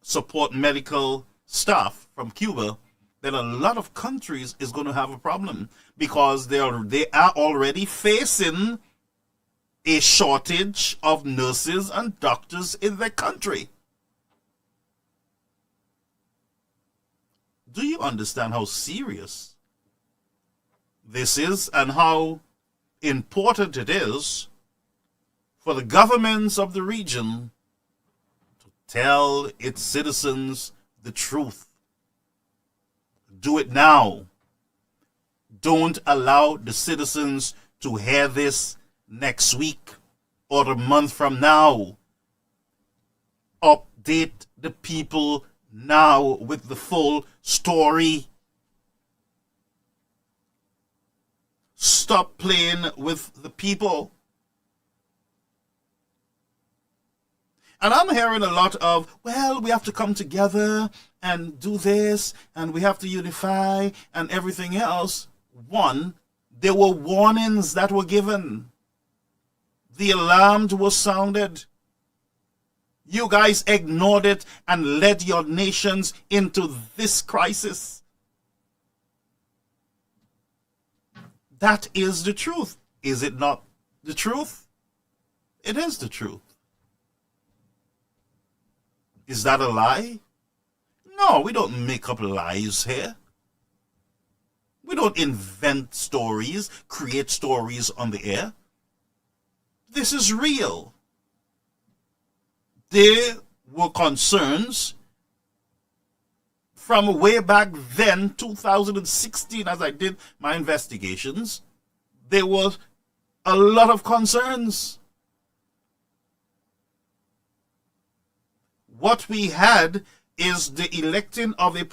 support medical staff from Cuba, then a lot of countries is going to have a problem because they are already facing a shortage of nurses and doctors in their country. Do you understand how serious this is and how important it is for the governments of the region to tell its citizens the truth? Do it now. Don't allow the citizens to hear this next week or a month from now. Update the people now with the full story. Stop playing with the people. And I'm hearing a lot of, well, we have to come together and do this, and we have to unify, and everything else. One, there were warnings that were given. The alarm was sounded. You guys ignored it and led your nations into this crisis. That is the truth. Is it not the truth? It is the truth. Is that a lie? No, we don't make up lies here. We don't invent stories, create stories on the air. This is real. There were concerns from way back then, 2016, as I did my investigations. There was a lot of concerns. What we had is the electing of a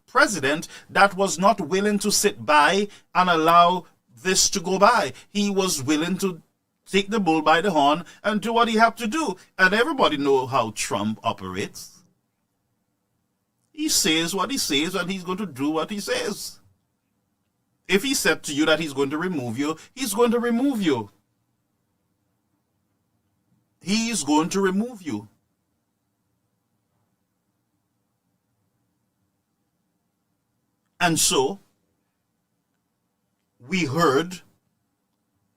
president that was not willing to sit by and allow this to go by. He was willing to take the bull by the horn and do what he had to do. And everybody knows how Trump operates. He says what he says and he's going to do what he says. If he said to you that he's going to remove you, he's going to remove you. He's going to remove you. And so, we heard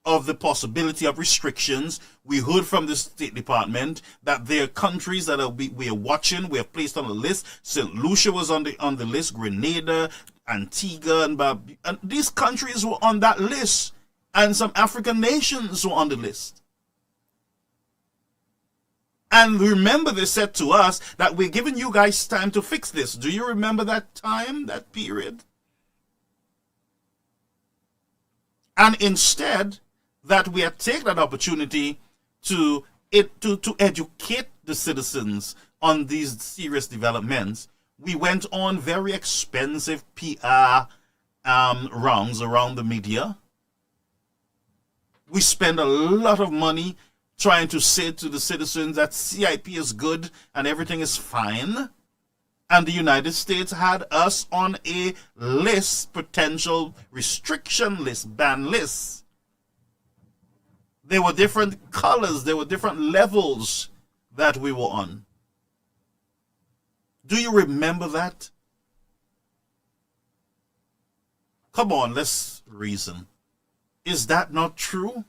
of the possibility of restrictions. We heard from the State Department that there are countries that we are watching, we have placed on the list. St. Lucia was on the list, Grenada, Antigua, and these countries were on that list. And some African nations were on the list. And remember, they said to us that we're giving you guys time to fix this. Do you remember that time, that period? And instead, that we had taken that opportunity to educate the citizens on these serious developments, we went on very expensive PR rounds around the media. We spent a lot of money trying to say to the citizens that CIP is good and everything is fine. And the United States had us on a list, potential restriction list, ban list. There were different colors, there were different levels that we were on. Do you remember that? Come on, let's reason. Is that not true?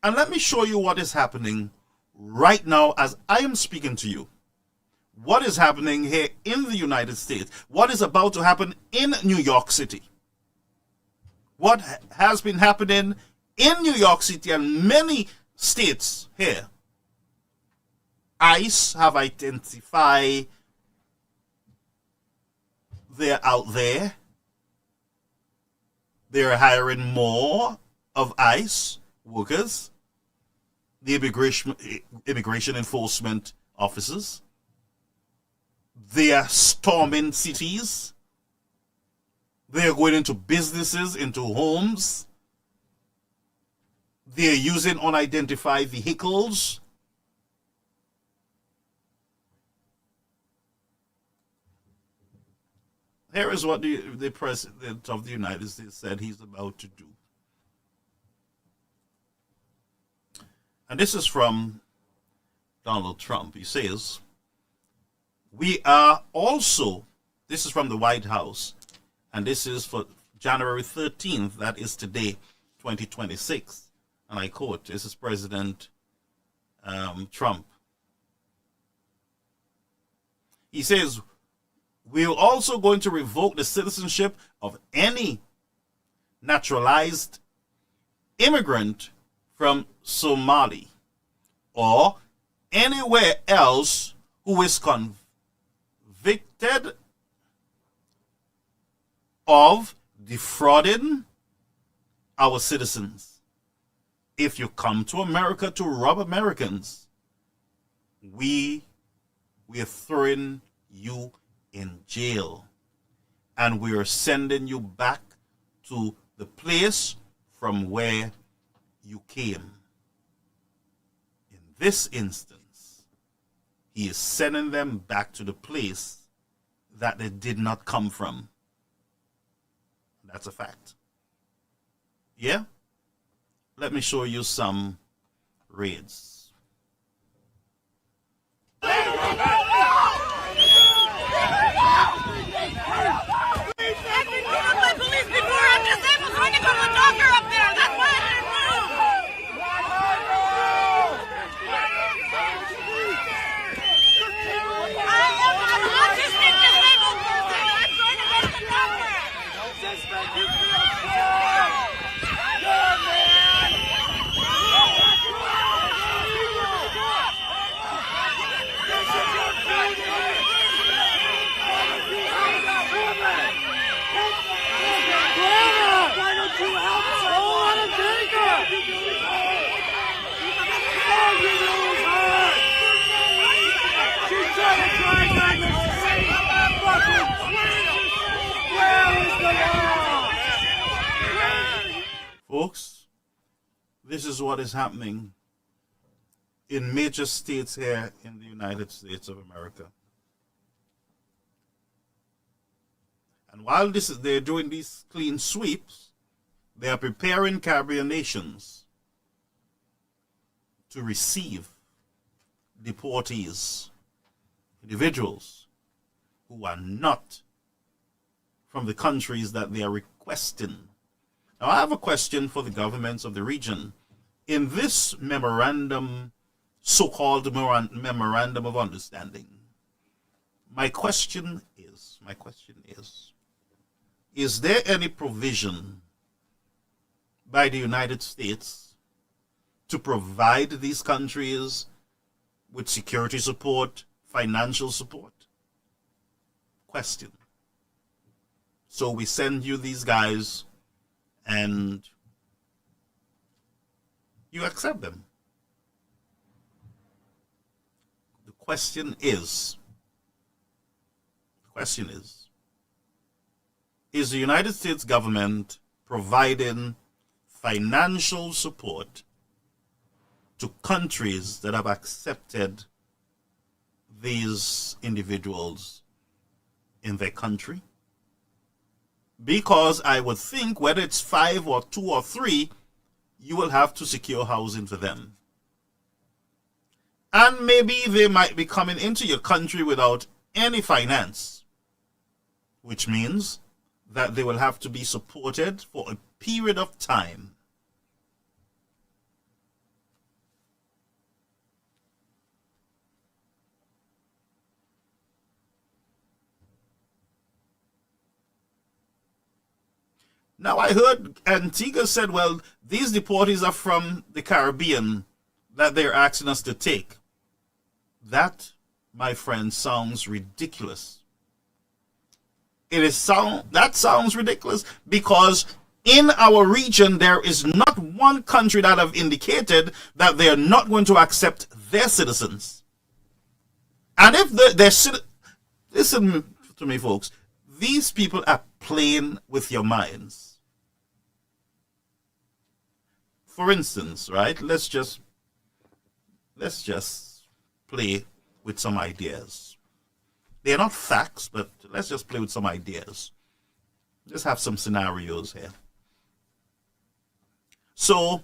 And let me show you what is happening right now as I am speaking to you. What is happening here in the United States? What is about to happen in New York City? What has been happening in New York City and many states here? ICE have identified they're out there. They're hiring more of ICE workers, the immigration enforcement officers. They are storming cities. They are going into businesses, into homes. They are using unidentified vehicles. Here is what the President of the United States said he's about to do. And this is from Donald Trump. He says, we are also, this is from the White House, and this is for January 13th, that is today, 2026. And I quote, this is President Trump. He says, we're also going to revoke the citizenship of any naturalized immigrant from Somalia or anywhere else who is convicted of defrauding our citizens. If you come to America to rob Americans, we are throwing you in jail, and we are sending you back to the place from where you came. In this instance, he is sending them back to the place that they did not come from. That's a fact. Yeah? Let me show you some raids. Folks, this is what is happening in major states here in the United States of America. And while they're doing these clean sweeps, they are preparing Caribbean nations to receive deportees, individuals who are not from the countries that they are requesting. Now, I have a question for the governments of the region. In this memorandum, so-called memorandum of understanding, my question is there any provision by the United States to provide these countries with security support, financial support? Question. So we send you these guys and you accept them. The question is the United States government providing financial support to countries that have accepted these individuals in their country? Because I would think whether it's 5 or 2 or 3, you will have to secure housing for them. And maybe they might be coming into your country without any finance, which means that they will have to be supported for a period of time. Now, I heard Antigua said, well, these deportees are from the Caribbean that they're asking us to take. That, my friend, sounds ridiculous. That sounds ridiculous because In our region, there is not one country that have indicated that they are not going to accept their citizens. And if listen to me, folks, these people are playing with your minds. For instance, right, let's just play with some ideas. They're not facts, but let's just play with some ideas. Just have some scenarios here. So,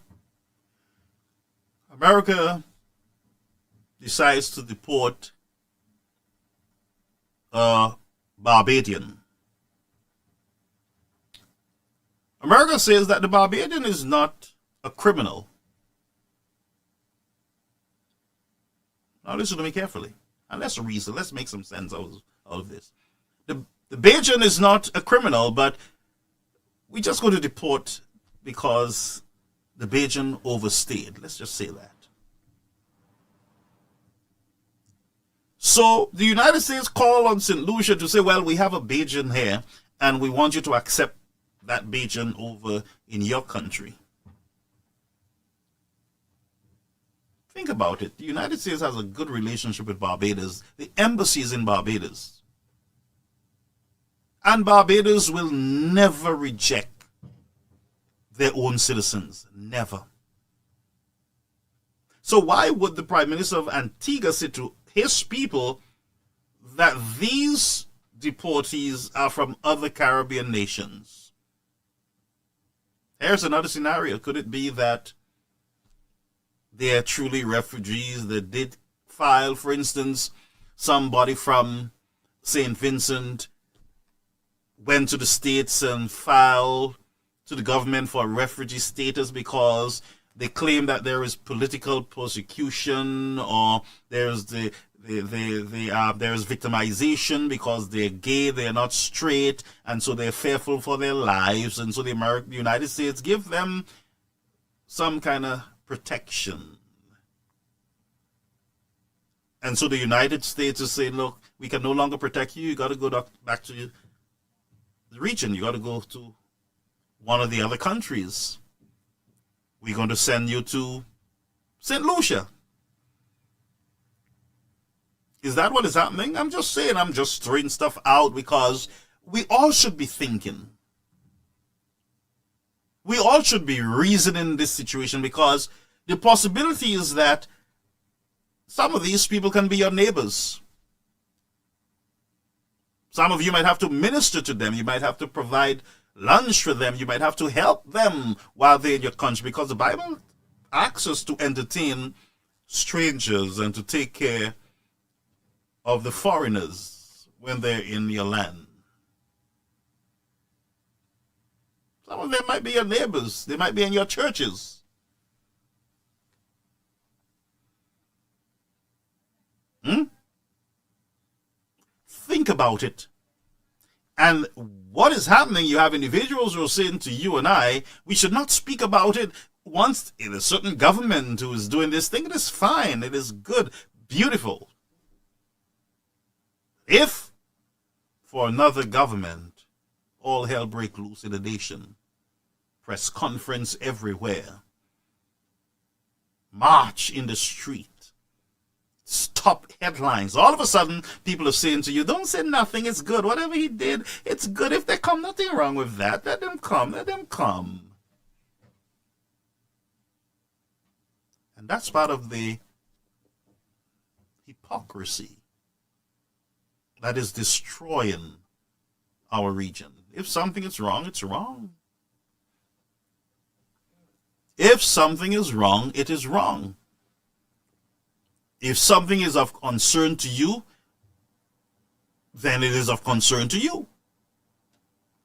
America decides to deport a Barbadian. America says that the Barbadian is not a criminal. Now listen to me carefully. And let's reason. Let's make some sense out of this. The Bajan is not a criminal, but we just go to deport because the Bajan overstayed. Let's just say that. So the United States call on St. Lucia to say, well, we have a Bajan here, and we want you to accept that Bajan over in your country. Think about it. The United States has a good relationship with Barbados. The embassy is in Barbados. And Barbados will never reject their own citizens. Never. So why would the Prime Minister of Antigua say to his people that these deportees are from other Caribbean nations? Here's another scenario. Could it be that they are truly refugees that did file, for instance, somebody from St. Vincent went to the States and filed to the government for refugee status because they claim that there is political persecution, or there's there's victimization because they're gay, they're not straight, and so they're fearful for their lives, and so the United States give them some kind of protection. And so the United States is saying, look, we can no longer protect you. You got to go back to the region. You got to go to one of the other countries. We're going to send you to St. Lucia. Is that what is happening? I'm just saying, I'm just throwing stuff out because we all should be thinking. We all should be reasoning this situation, because the possibility is that some of these people can be your neighbors. Some of you might have to minister to them. You might have to provide lunch for them. You might have to help them while they're in your country, because the Bible asks us to entertain strangers and to take care of the foreigners when they're in your land. Some of them might be your neighbors. They might be in your churches. Think about it. And what is happening, you have individuals who are saying to you and I, we should not speak about it. Once in a certain government who is doing this thing, it is fine, it is good, beautiful. If for another government, all hell break loose in the nation, press conference everywhere, march in the street, stop headlines. All of a sudden, people are saying to you, don't say nothing, it's good. Whatever he did, it's good. If they come, nothing wrong with that. Let them come, let them come. And that's part of the hypocrisy that is destroying our region. If something is wrong, it's wrong. If something is wrong, it is wrong. If something is of concern to you, then it is of concern to you.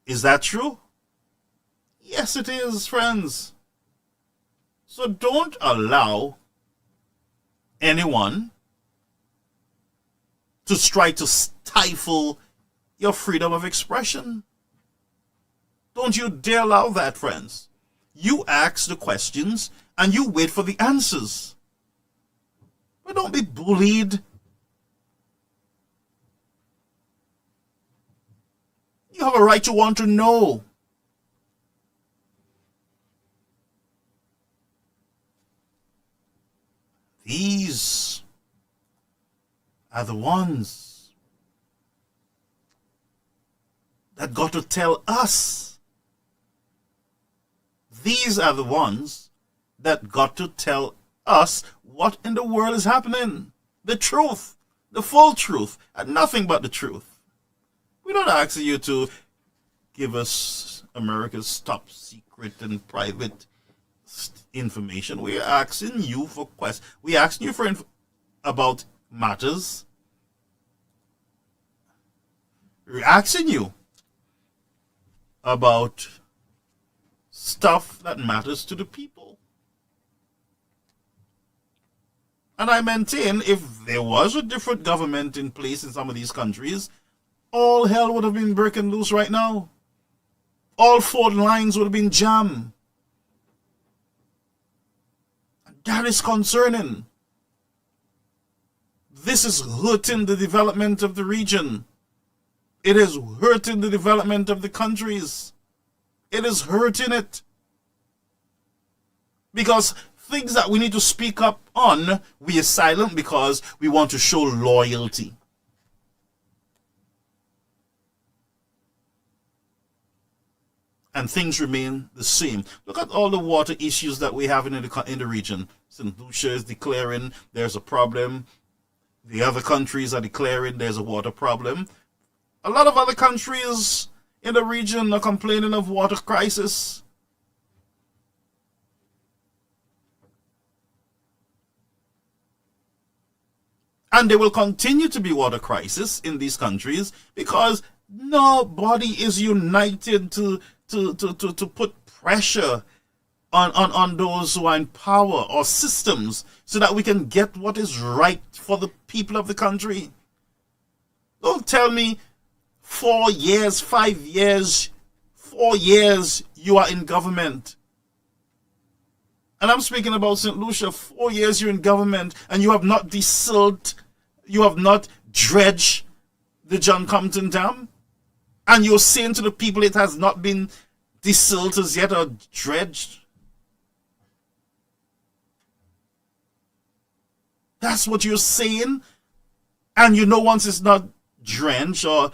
Is that true? Yes, it is, friends. So don't allow anyone to try to stifle your freedom of expression. Don't you dare allow that, friends. You ask the questions and you wait for the answers. But don't be bullied. You have a right to want to know. These are the ones that got to tell us. These are the ones that got to tell us what in the world is happening. The truth, the full truth, and nothing but the truth. We're not asking you to give us America's top secret and private information. We're asking you for questions. We're asking you for about matters. We're asking you about stuff that matters to the people. And I maintain if there was a different government in place in some of these countries, all hell would have been breaking loose right now. All fault lines would have been jammed. That is concerning. This is hurting the development of the region. It is hurting the development of the countries. It is hurting it. Because things that we need to speak up on, we are silent because we want to show loyalty. And things remain the same. Look at all the water issues that we have in the region. St. Lucia is declaring there's a problem. The other countries are declaring there's a water problem. A lot of other countries in the region are complaining of water crisis. And there will continue to be water crisis in these countries because nobody is united to put pressure on those who are in power or systems so that we can get what is right for the people of the country. Don't tell me 4 years, 5 years, 4 years you are in government. And I'm speaking about St. Lucia. 4 years you're in government and you have not desilted, you have not dredged the John Compton Dam. And you're saying to the people it has not been desilted as yet or dredged. That's what you're saying. And you know once it's not drenched or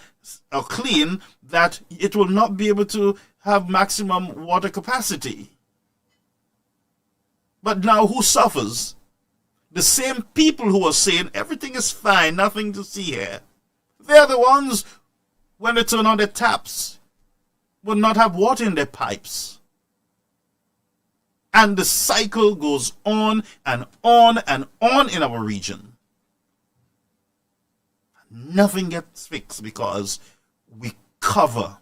clean, that it will not be able to have maximum water capacity. But now who suffers? The same people who are saying everything is fine, nothing to see here. They're the ones, when they turn on their taps, will not have water in their pipes. And the cycle goes on and on and on in our region. Nothing gets fixed because we cover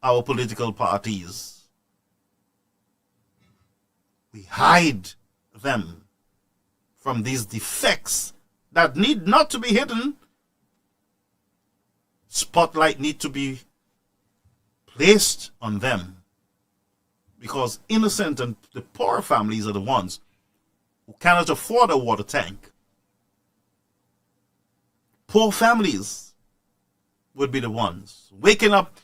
our political parties. We hide them from these defects that need not to be hidden. Spotlight need to be placed on them because innocent and the poor families are the ones who cannot afford a water tank. Poor families would be the ones waking up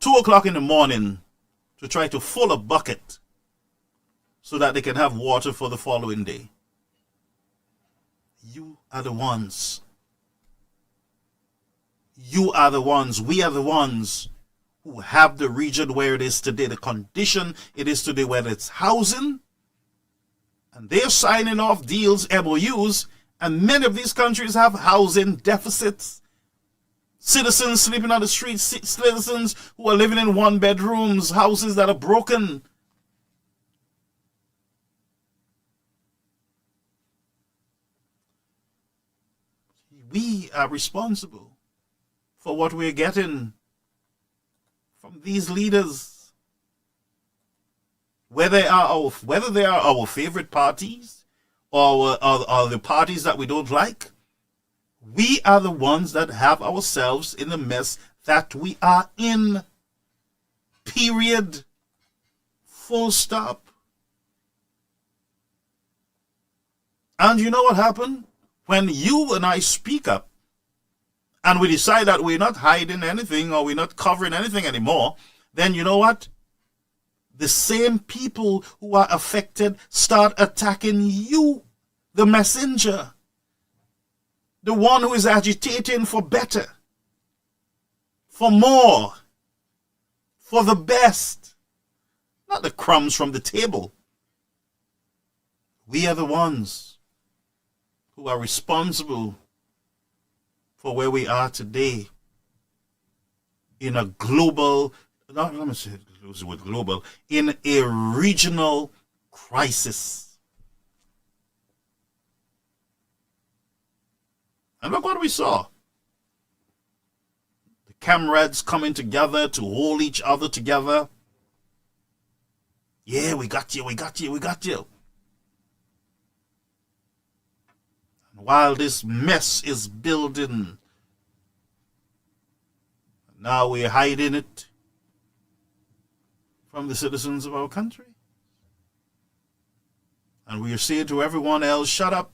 2 o'clock in the morning to try to fill a bucket so that they can have water for the following day. You are the ones. You are the ones. We are the ones who have the region where it is today, the condition it is today, whether it's housing, and they're signing off deals, MOUs, and many of these countries have housing deficits. Citizens sleeping on the streets, citizens who are living in 1-bedrooms, houses that are broken. We are responsible for what we're getting from these leaders. Whether they are our favorite parties or the parties that we don't like, we are the ones that have ourselves in the mess that we are in. Period. Full stop. And you know what happened? When you and I speak up and we decide that we're not hiding anything or we're not covering anything anymore, then you know what? the same people who are affected start attacking you, the messenger, the one who is agitating for better, for more, for the best, not the crumbs from the table. We are the ones who are responsible for where we are today in a global, not let me say use the word global, in a regional crisis. And look what we saw. The comrades coming together to hold each other together. Yeah, we got you, we got you, we got you. And while this mess is building, now we're hiding it from the citizens of our country. And we are saying to everyone else, shut up.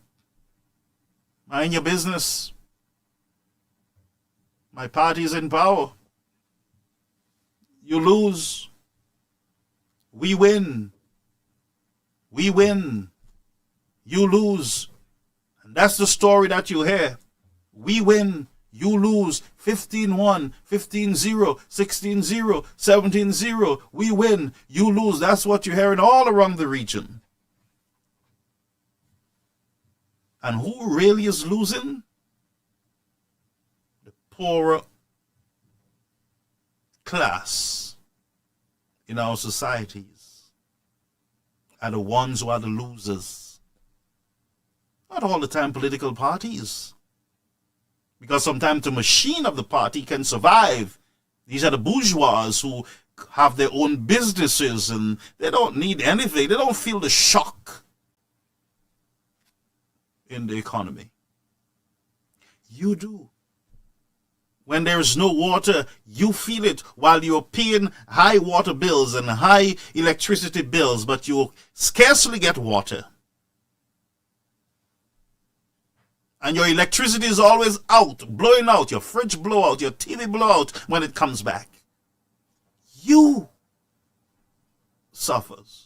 Mind your business. My party's in power. You lose. We win. We win. You lose. And that's the story that you hear. We win. You lose. 15-1, 15-0, 16-0, 17-0. We win. You lose. That's what you're hearing all around the region. And who really is losing? The poorer class in our societies are the ones who are the losers. Not all the time political parties. Because sometimes the machine of the party can survive. These are the bourgeois who have their own businesses and they don't need anything. They don't feel the shock in the economy. You do. When there is no water, you feel it while you're paying high water bills and high electricity bills, but you scarcely get water. And your electricity is always out, blowing out, your fridge blow out, your TV blow out when it comes back. You suffers.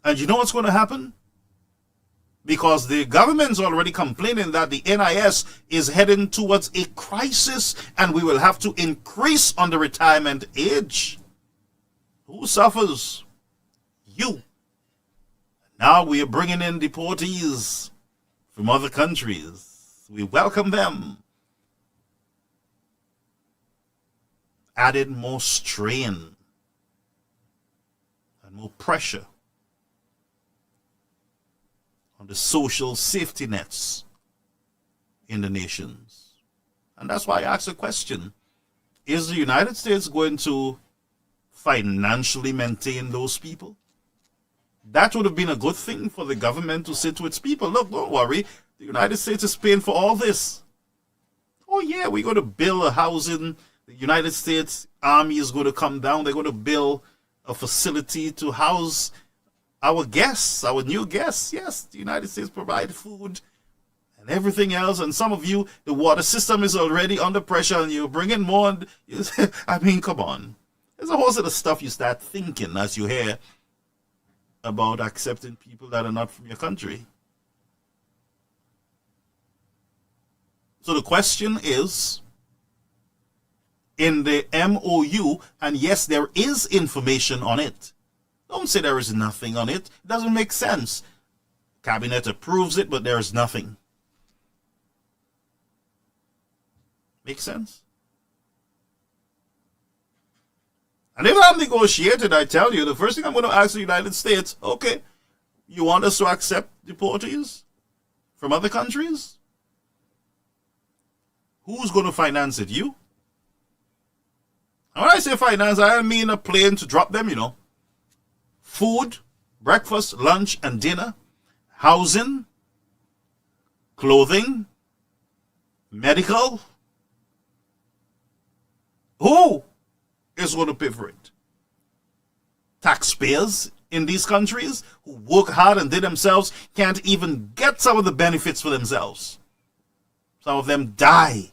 And you know what's going to happen? Because the government's already complaining that the NIS is heading towards a crisis and we will have to increase on the retirement age. Who suffers? You. Now we are bringing in deportees from other countries. We welcome them. Added more strain and more pressure on the social safety nets in the nations. And that's why I asked the question, is the United States going to financially maintain those people? That would have been a good thing for the government to say to its people, look, don't worry, the United States is paying for all this. Oh yeah, we're going to build a housing. The United States Army is going to come down. They're going to build a facility to house our guests, our new guests. Yes, the United States provide food and everything else. And some of you, the water system is already under pressure and you bring in more. I mean, come on. There's a whole set of stuff you start thinking as you hear about accepting people that are not from your country. So the question is, in the MOU, and yes, there is information on it. Don't say there is nothing on it. It doesn't make sense. Cabinet approves it, but there is nothing. Make sense? And if I'm negotiated, I tell you, the first thing I'm going to ask the United States, okay, you want us to accept deportees from other countries? Who's going to finance it? You? And when I say finance, I don't mean a plane to drop them, you know. Food, breakfast, lunch, and dinner, housing, clothing, medical. Who is going to pay for it? Taxpayers in these countries who work hard and they themselves can't even get some of the benefits for themselves. Some of them die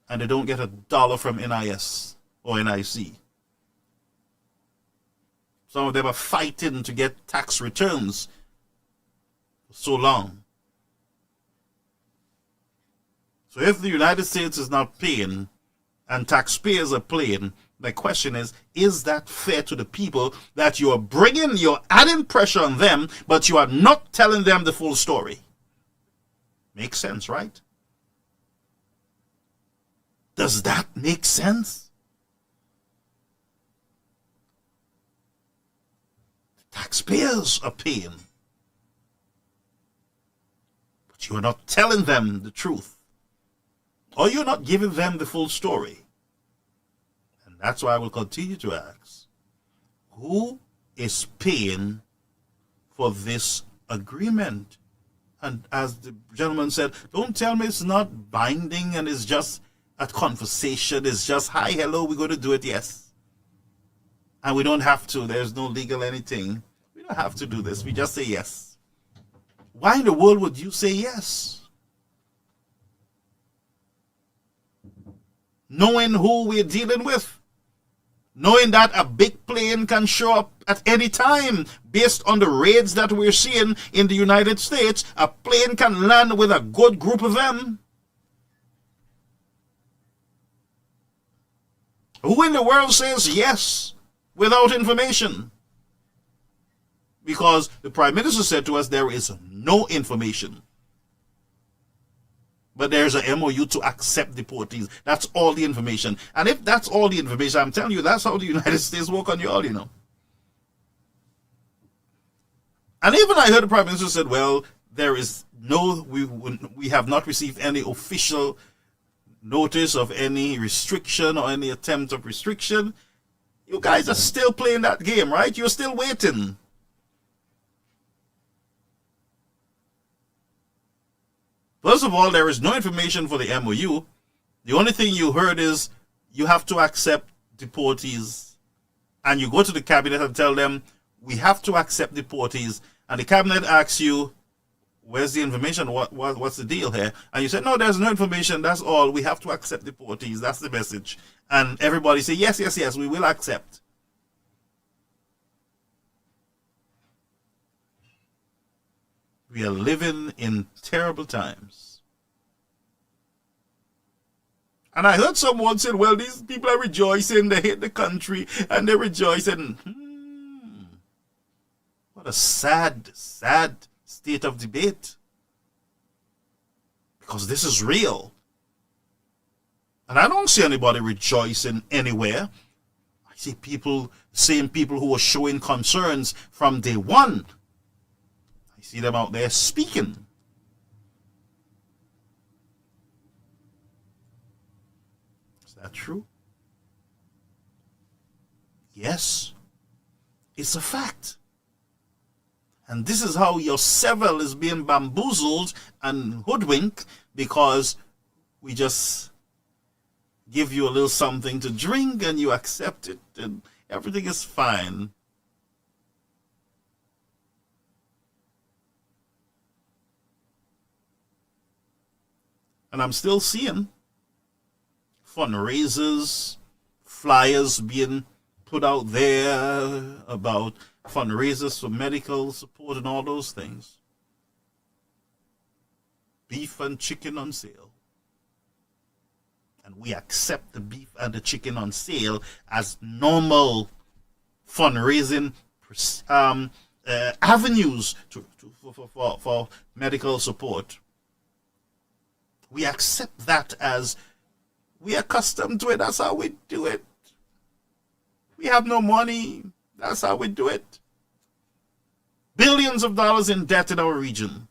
and they don't get $1 from NIS or NIC. Some of them are fighting to get tax returns for so long. So if the United States is not paying and taxpayers are paying, my question is that fair to the people that you're adding pressure on them, but you are not telling them the full story? Makes sense, right? Does that make sense? Taxpayers are paying, but you are not telling them the truth, or you're not giving them the full story. And that's why I will continue to ask, who is paying for this agreement? And as the gentleman said, don't tell me it's not binding and it's just a conversation. It's just, hi, hello, we're going to do it, yes. And we don't have to. There's no legal anything. We don't have to do this. We just say yes. Why in the world would you say yes? Knowing who we're dealing with. Knowing that a big plane can show up at any time. Based on the raids that we're seeing in the United States, a plane can land with a good group of them. Who in the world says yes without information? Because the Prime Minister said to us there is no information. But there's an MOU to accept deportees. That's all the information. And if that's all the information, I'm telling you, that's how the United States work on you all, you know. And even I heard the Prime Minister said, well, there is no, we have not received any official notice of any restriction or any attempt of restriction. You guys are still playing that game, right? You're still waiting. First of all, there is no information for the MOU. The only thing you heard is you have to accept deportees. And you go to the cabinet and tell them, we have to accept deportees. And the cabinet asks you, where's the information? What's the deal here? And you say, no, there's no information. That's all. We have to accept deportees. That's the message. And everybody say, yes, yes, yes, we will accept. We are living in terrible times. And I heard someone say, well, these people are rejoicing. They hate the country and they're rejoicing. What a sad, sad state of debate. Because this is real. And I don't see anybody rejoicing anywhere. I see people, same people who are showing concerns from day one. I see them out there speaking. Is that true? Yes, it's a fact. And this is how your Seville is being bamboozled and hoodwinked, because we just give you a little something to drink and you accept it and everything is fine. And I'm still seeing fundraisers, flyers being put out there about fundraisers for medical support and all those things. Beef and chicken on sale. And we accept the beef and the chicken on sale as normal fundraising avenues for medical support. We accept that as we are accustomed to it. That's how we do it. We have no money. That's how we do it. Billions of dollars in debt in our region.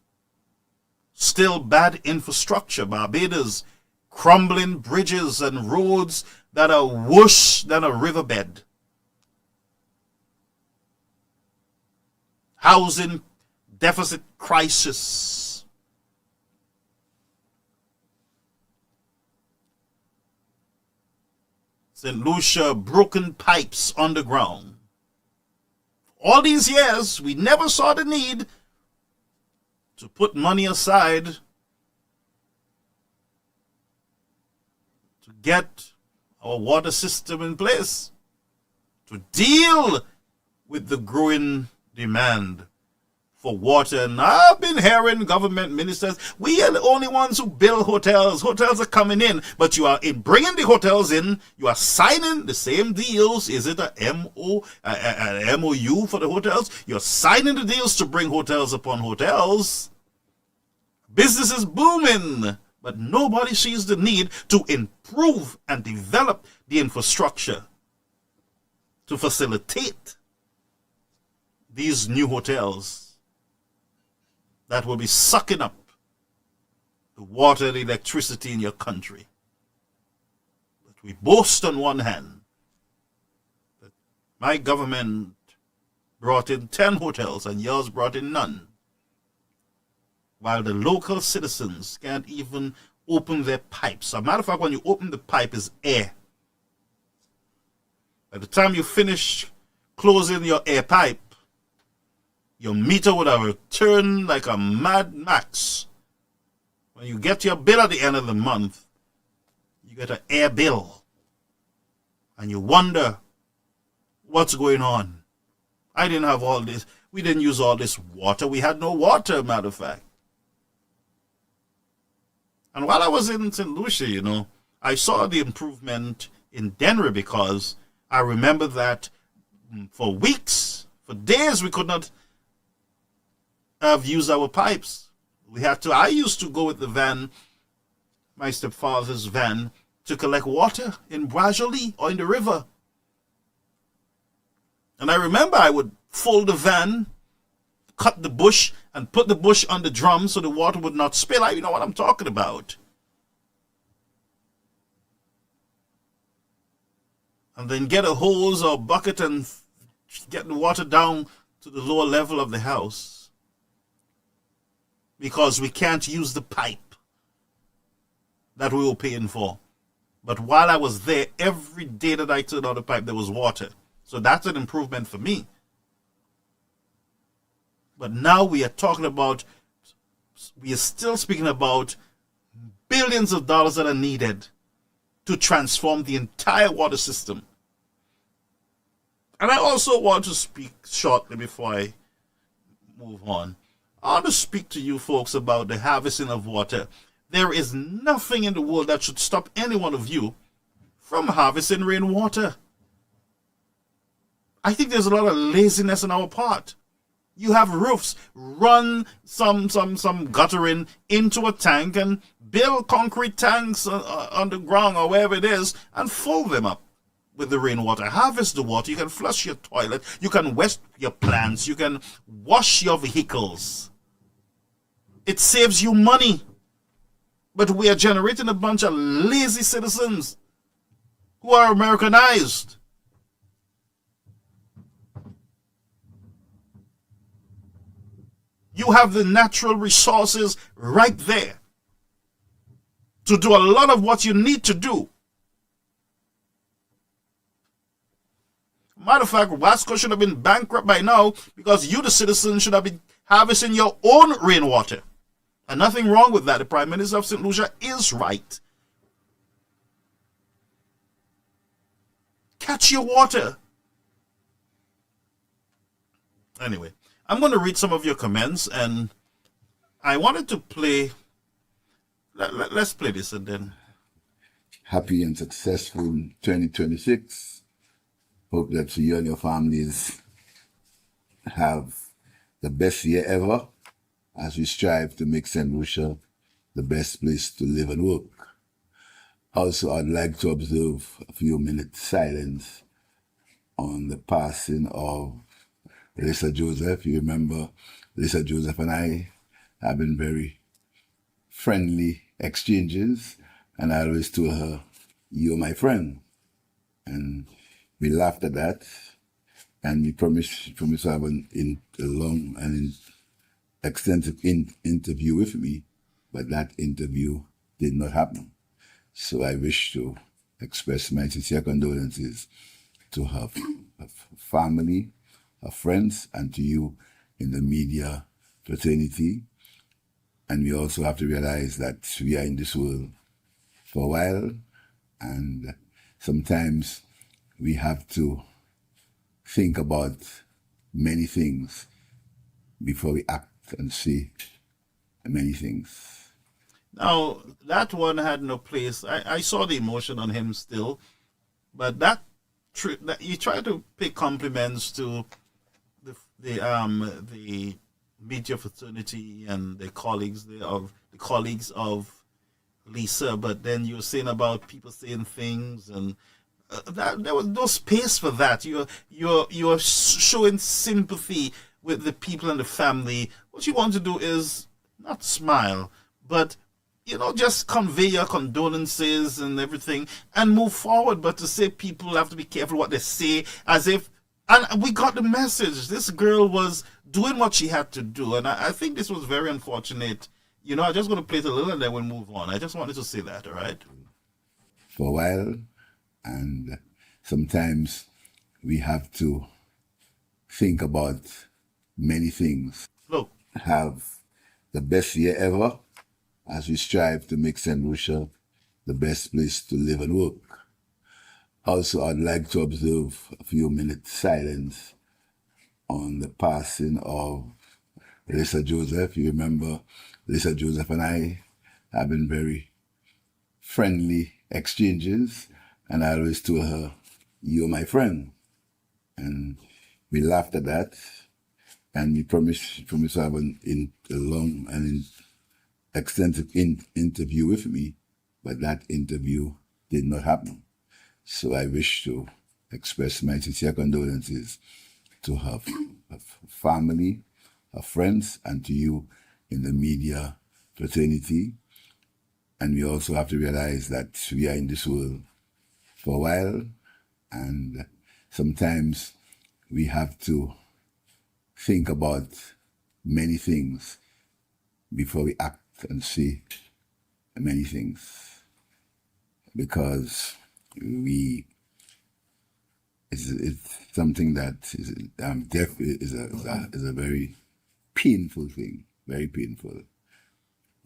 Still bad infrastructure. Barbados, crumbling bridges and roads that are worse than a riverbed. Housing deficit crisis. St. Lucia, broken pipes underground. All these years, we never saw the need to put money aside to get our water system in place, to deal with the growing demand for water. And I've been hearing government ministers, we are the only ones who build hotels. Hotels are coming in, but you are bringing the hotels in. You are signing the same deals. Is it an MOU for the hotels? You're signing the deals to bring hotels upon hotels. Business is booming, but nobody sees the need to improve and develop the infrastructure to facilitate these new hotels that will be sucking up the water and electricity in your country. But we boast on one hand that my government brought in 10 hotels and yours brought in none, while the local citizens can't even open their pipes. As a matter of fact, when you open the pipe, is air. By the time you finish closing your air pipe, your meter would have turned like a Mad Max. When you get your bill at the end of the month, you get an air bill. And you wonder what's going on. I didn't have all this. We didn't use all this water. We had no water, matter of fact. And while I was in St. Lucia, I saw the improvement in Denver, because I remember that for weeks, for days, we could not have used our pipes. I used to go with the van, my stepfather's van, to collect water in Brajoli or in the river. And I remember I would fold the van, cut the bush, and put the bush on the drum so the water would not spill. You know what I'm talking about. And then get a hose or bucket and get the water down to the lower level of the house, because we can't use the pipe that we were paying for. But while I was there, every day that I turned on the pipe, there was water. So that's an improvement for me. But now we are still speaking about billions of dollars that are needed to transform the entire water system. And I also want to speak shortly before I move on. I want to speak to you folks about the harvesting of water. There is nothing in the world that should stop any one of you from harvesting rainwater. I think there's a lot of laziness on our part. You have roofs, run some guttering into a tank and build concrete tanks underground or wherever it is and fill them up with the rainwater. Harvest the water. You can flush your toilet. You can wet your plants. You can wash your vehicles. It saves you money. But we are generating a bunch of lazy citizens who are Americanized. You have the natural resources right there to do a lot of what you need to do. Matter of fact, Wasco should have been bankrupt by now, because you, the citizens, should have been harvesting your own rainwater. And nothing wrong with that. The Prime Minister of St. Lucia is right. Catch your water. Anyway, I'm going to read some of your comments, and I wanted to play. Let's play this and then. Happy and successful 2026. Hope that you and your families have the best year ever as we strive to make St. Lucia the best place to live and work. Also, I'd like to observe a few minutes silence on the passing of Lisa Joseph. You remember, Lisa Joseph and I have been very friendly exchanges, and I always told her, "You're my friend." And we laughed at that, and we promised to have a long and extensive interview with me, but that interview did not happen. So I wish to express my sincere condolences to her family, her friends, and to you in the media fraternity. And we also have to realize that we are in this world for a while, and sometimes we have to think about many things before we act and say many things. Now, that one had no place. I saw the emotion on him still, but that you try to pay compliments to the media fraternity and the colleagues of Lisa, but then you're saying about people saying things, and that there was no space for that. You're showing sympathy with the people and the family. What you want to do is not smile, but just convey your condolences and everything and move forward. But to say people have to be careful what they say, as if, and we got the message. This girl was doing what she had to do, and I think this was very unfortunate. I'm just going to play it a little and then we'll move on. I just wanted to say that, all right? For a while, and sometimes we have to think about many things. Look, Have the best year ever as we strive to make St. Lucia the best place to live and work. Also, I'd like to observe a few minutes silence on the passing of Lisa Joseph. You remember, Lisa Joseph and I have been very friendly exchanges, and I always told her, "You're my friend." And we laughed at that, and we promised to have a long and extensive interview with me, but that interview did not happen. So I wish to express my sincere condolences to her family, her friends, and to you in the media fraternity. And we also have to realize that we are in this world for a while, and sometimes we have to think about many things before we act and say many things, because it's something that is a very painful thing, very painful,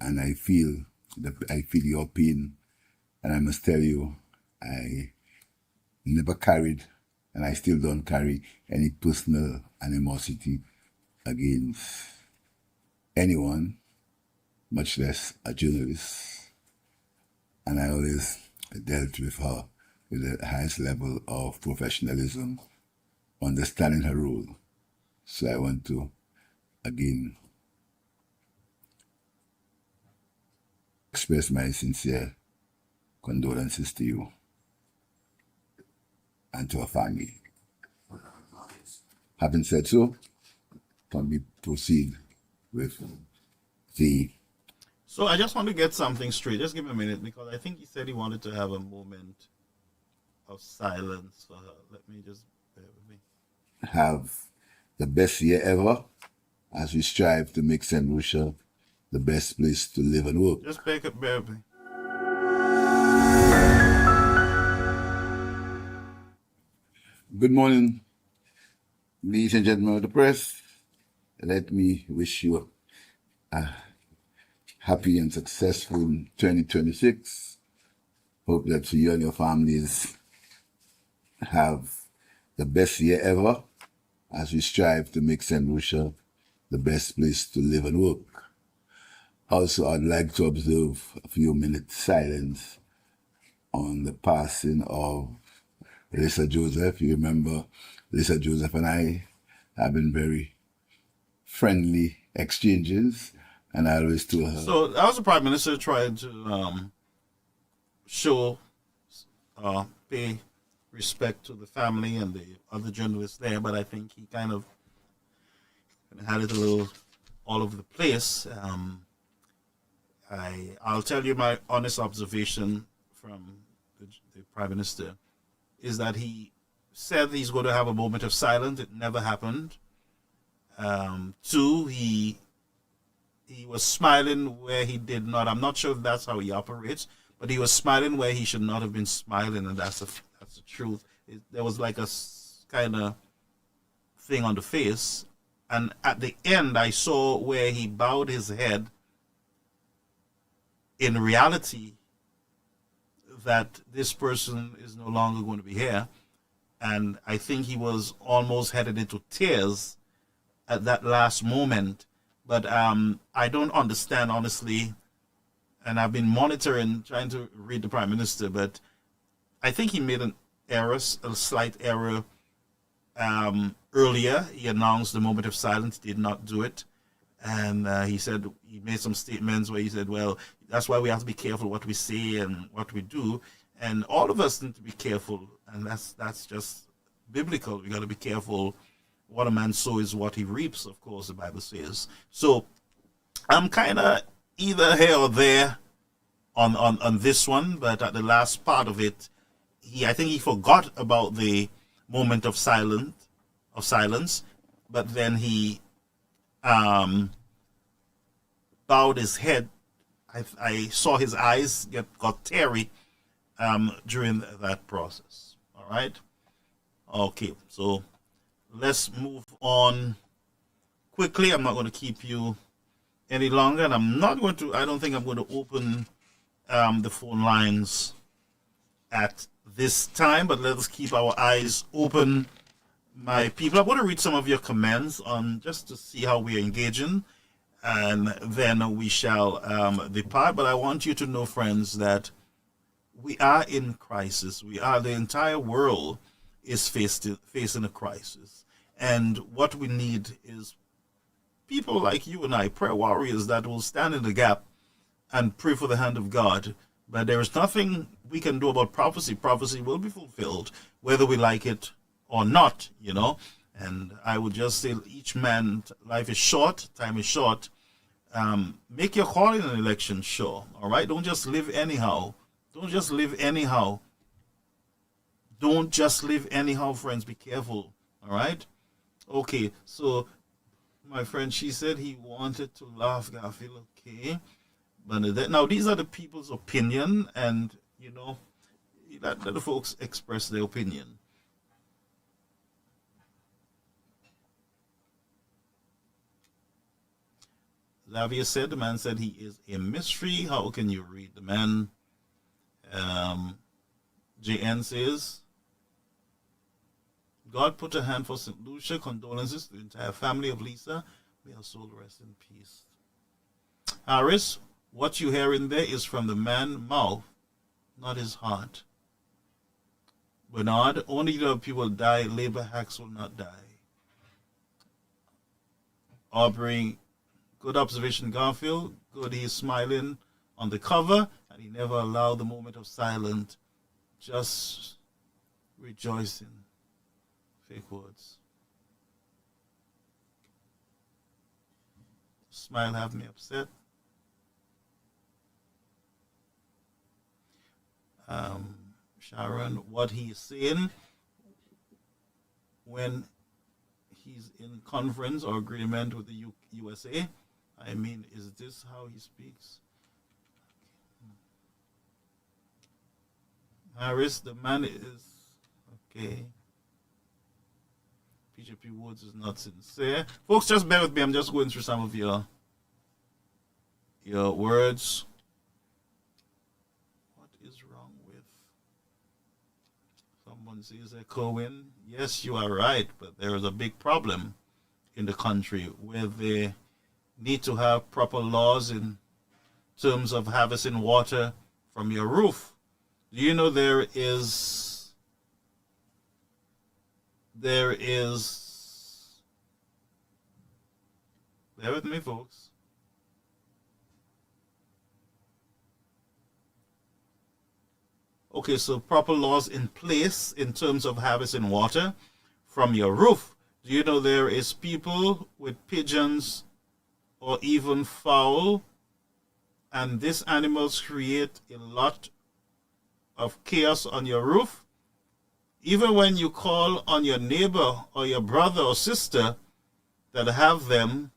and I feel your pain, and I must tell you, I never carried, and I still don't carry any personal animosity against anyone, much less a journalist. And I always dealt with her with the highest level of professionalism, understanding her role. So I want to, again, express my sincere condolences to you and to her family. Having said so, can we proceed with the... So I just want to get something straight. Just give me a minute, because I think he said he wanted to have a moment of silence for her. Let me just bear with me. Have the best year ever as we strive to make St. Lucia the best place to live and work. Just bear with me. Good morning, ladies and gentlemen of the press. Let me wish you a happy and successful 2026. Hope that you and your families have the best year ever as we strive to make St. Lucia the best place to live and work. Also, I'd like to observe a few minutes silence on the passing of Lisa Joseph. You remember, Lisa Joseph and I have been very friendly exchanges, and I always told her... So that was the Prime Minister trying to pay respect to the family and the other journalists there, but I think he kind of had it a little all over the place. I'll tell you my honest observation from the Prime Minister is that he said he's going to have a moment of silence. It never happened. Two, he was smiling where he did not. I'm not sure if that's how he operates, but he was smiling where he should not have been smiling, and that's the truth. There was like a kind of thing on the face, and at the end I saw where he bowed his head. In reality, that this person is no longer going to be here, and I think he was almost headed into tears at that last moment. But I don't understand, honestly, and I've been monitoring, trying to read the Prime Minister, but I think he made an error, a slight error. Earlier, he announced the moment of silence, did not do it. And he said, he made some statements where he said, well, that's why we have to be careful what we say and what we do. And all of us need to be careful. And that's just biblical. We got to be careful. What a man sows is what he reaps, of course, the Bible says. So I'm kind of either here or there on this one, but at the last part of it, I think he forgot about the moment of silence, but then he bowed his head. I saw his eyes got teary during that process. All right. Okay, so let's move on quickly. I'm not going to keep you any longer, and I don't think I'm going to open the phone lines at this time, but let us keep our eyes open, my people. I want to read some of your comments on just to see how we're engaging, and then we shall depart. But I want you to know, friends, that we are in crisis. The entire world is facing a crisis. And what we need is people like you and I, prayer warriors that will stand in the gap and pray for the hand of God. But there is nothing we can do about prophecy. Prophecy will be fulfilled, whether we like it or not, you know. And I would just say, each man, life is short, time is short. Make your call in an election sure, all right? Don't just live anyhow. Don't just live anyhow. Don't just live anyhow, friends. Be careful, all right? Okay, so my friend, she said he wanted to laugh, Garfield, okay. But now these are the people's opinion, and, you know, let the folks express their opinion. Xavier said, the man said he is a mystery. How can you read the man? JN says, God put a hand for St. Lucia. Condolences to the entire family of Lisa. May her soul rest in peace. Harris, what you hear in there is from the man's mouth, not his heart. Bernard, only the people die, labor hacks will not die. Aubrey, good observation, Garfield. Good, he's smiling on the cover, and he never allowed the moment of silence, just rejoicing. Fake words. Smile have me upset. Sharon, what he's saying when he's in conference or agreement with the USA, I mean, is this how he speaks? Harris, the man is okay. PJP Woods is not sincere. Folks, just bear with me. I'm just going through some of your words. What is wrong with? Someone says echoing. Yes, you are right, but there is a big problem in the country where they need to have proper laws in terms of harvesting water from your roof. Do you know there is bear with me, folks. Okay, so proper laws in place in terms of harvesting water from your roof. Do you know there is people with pigeons or even fowl, and these animals create a lot of chaos on your roof? Even when you call on your neighbor or your brother or sister that have them,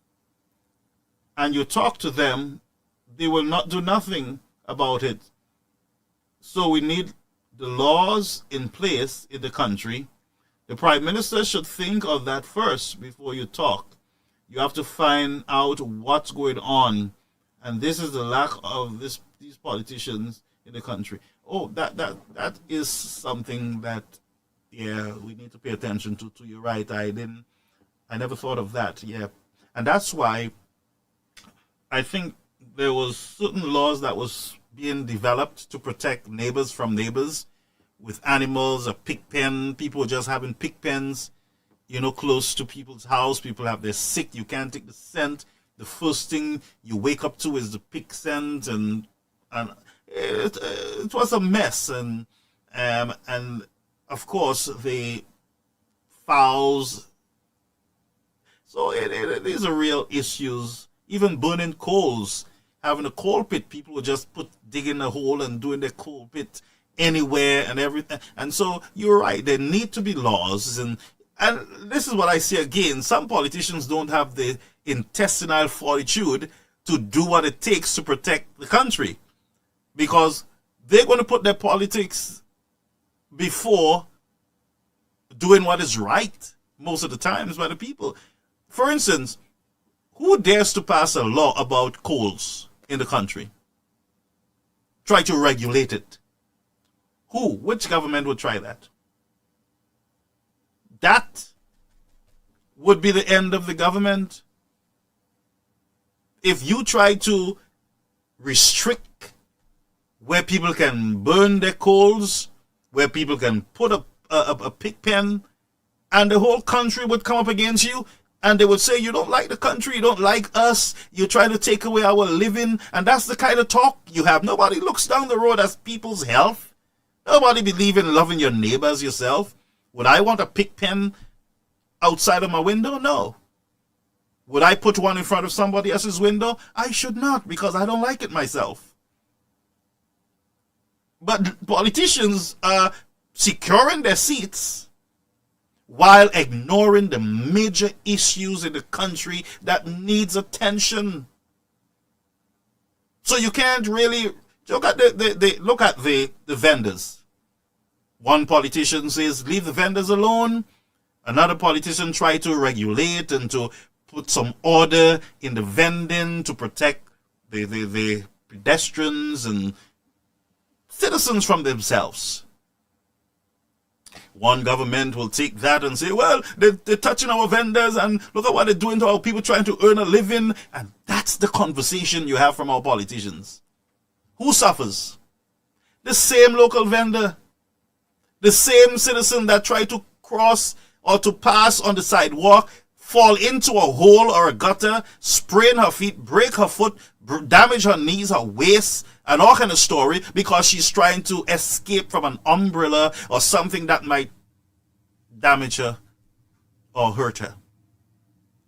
and you talk to them, they will not do nothing about it. So we need the laws in place in the country. The Prime Minister should think of that first before you talk. You have to find out what's going on. And this is the lack of these politicians in the country. Oh, that is something that, Yeah, we need to pay attention to. You're right. I never thought of that. Yeah, and that's why I think there was certain laws that was being developed to protect neighbors from neighbors with animals, a pig pen. People were just having pig pens, close to people's house. People have their sick. You can't take the scent. The first thing you wake up to is the pig scent, and it was a mess. And of course the fowls. So these are real issues. Even burning coals, having a coal pit, people would just digging a hole and doing their coal pit anywhere and everything. And so you're right, there need to be laws. And this is what I see again. Some politicians don't have the intestinal fortitude to do what it takes to protect the country, because they're going to put their politics before doing what is right most of the times by the people. For instance, who dares to pass a law about coals in the country? Try to regulate it. Who? Which government would try that? That would be the end of the government. If you try to restrict where people can burn their coals, where people can put a pig pen, and the whole country would come up against you, and they would say, you don't like the country, you don't like us, you're trying to take away our living. And that's the kind of talk you have. Nobody looks down the road at people's health. Nobody believes in loving your neighbors yourself. Would I want a pig pen outside of my window? No. Would I put one in front of somebody else's window? I should not, because I don't like it myself. But politicians are securing their seats while ignoring the major issues in the country that needs attention. So you can't really look at the vendors. One politician says leave the vendors alone. Another politician try to regulate and to put some order in the vending to protect the pedestrians and citizens from themselves. One government will take that and say, well, they're touching our vendors and look at what they're doing to our people trying to earn a living. And that's the conversation you have from our politicians. Who suffers? The same local vendor. The same citizen that tried to cross or to pass on the sidewalk, fall into a hole or a gutter, sprain her feet, break her foot, damage her knees, her waist, and all kind of story because she's trying to escape from an umbrella or something that might damage her or hurt her.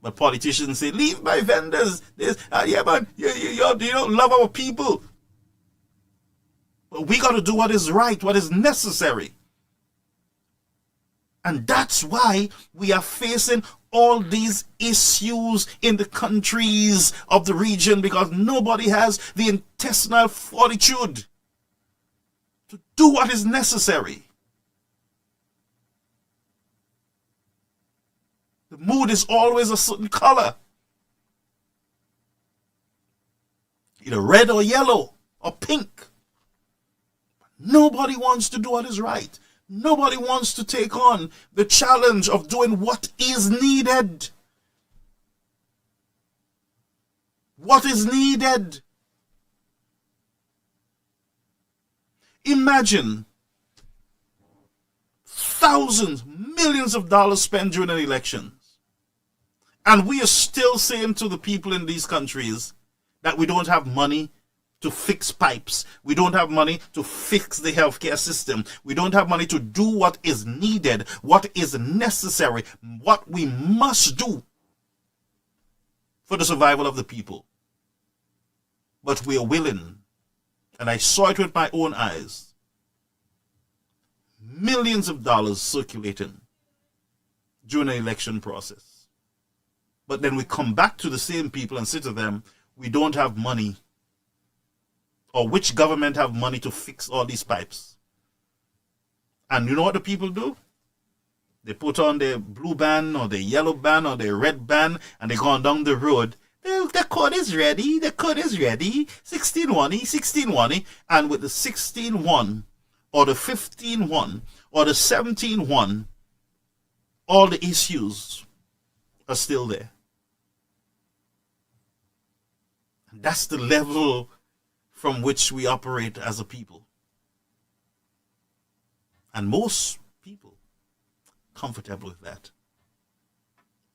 But politicians say, leave my vendors. Yeah, but you don't love our people. But we got to do what is right, what is necessary. And that's why we are facing all these issues in the countries of the region, because nobody has the intestinal fortitude to do what is necessary. The mood is always a certain color, either red or yellow or pink. Nobody wants to do what is right. Nobody wants to take on the challenge of doing what is needed. What is needed? Imagine thousands, millions of dollars spent during an election. And we are still saying to the people in these countries that we don't have money to fix pipes. We don't have money to fix the healthcare system. We don't have money to do what is needed, what is necessary, what we must do for the survival of the people. But we are willing, and I saw it with my own eyes, millions of dollars circulating during the election process. But then we come back to the same people and say to them, we don't have money. Or which government have money to fix all these pipes? And you know what the people do? They put on their blue band or their yellow band or their red band and they go on down the road. The code is ready. The code is ready. 16-1, 16-1. And with the 16-1, or the 15-1 or the 17-1, all the issues are still there. And that's the level from which we operate as a people. And most people comfortable with that.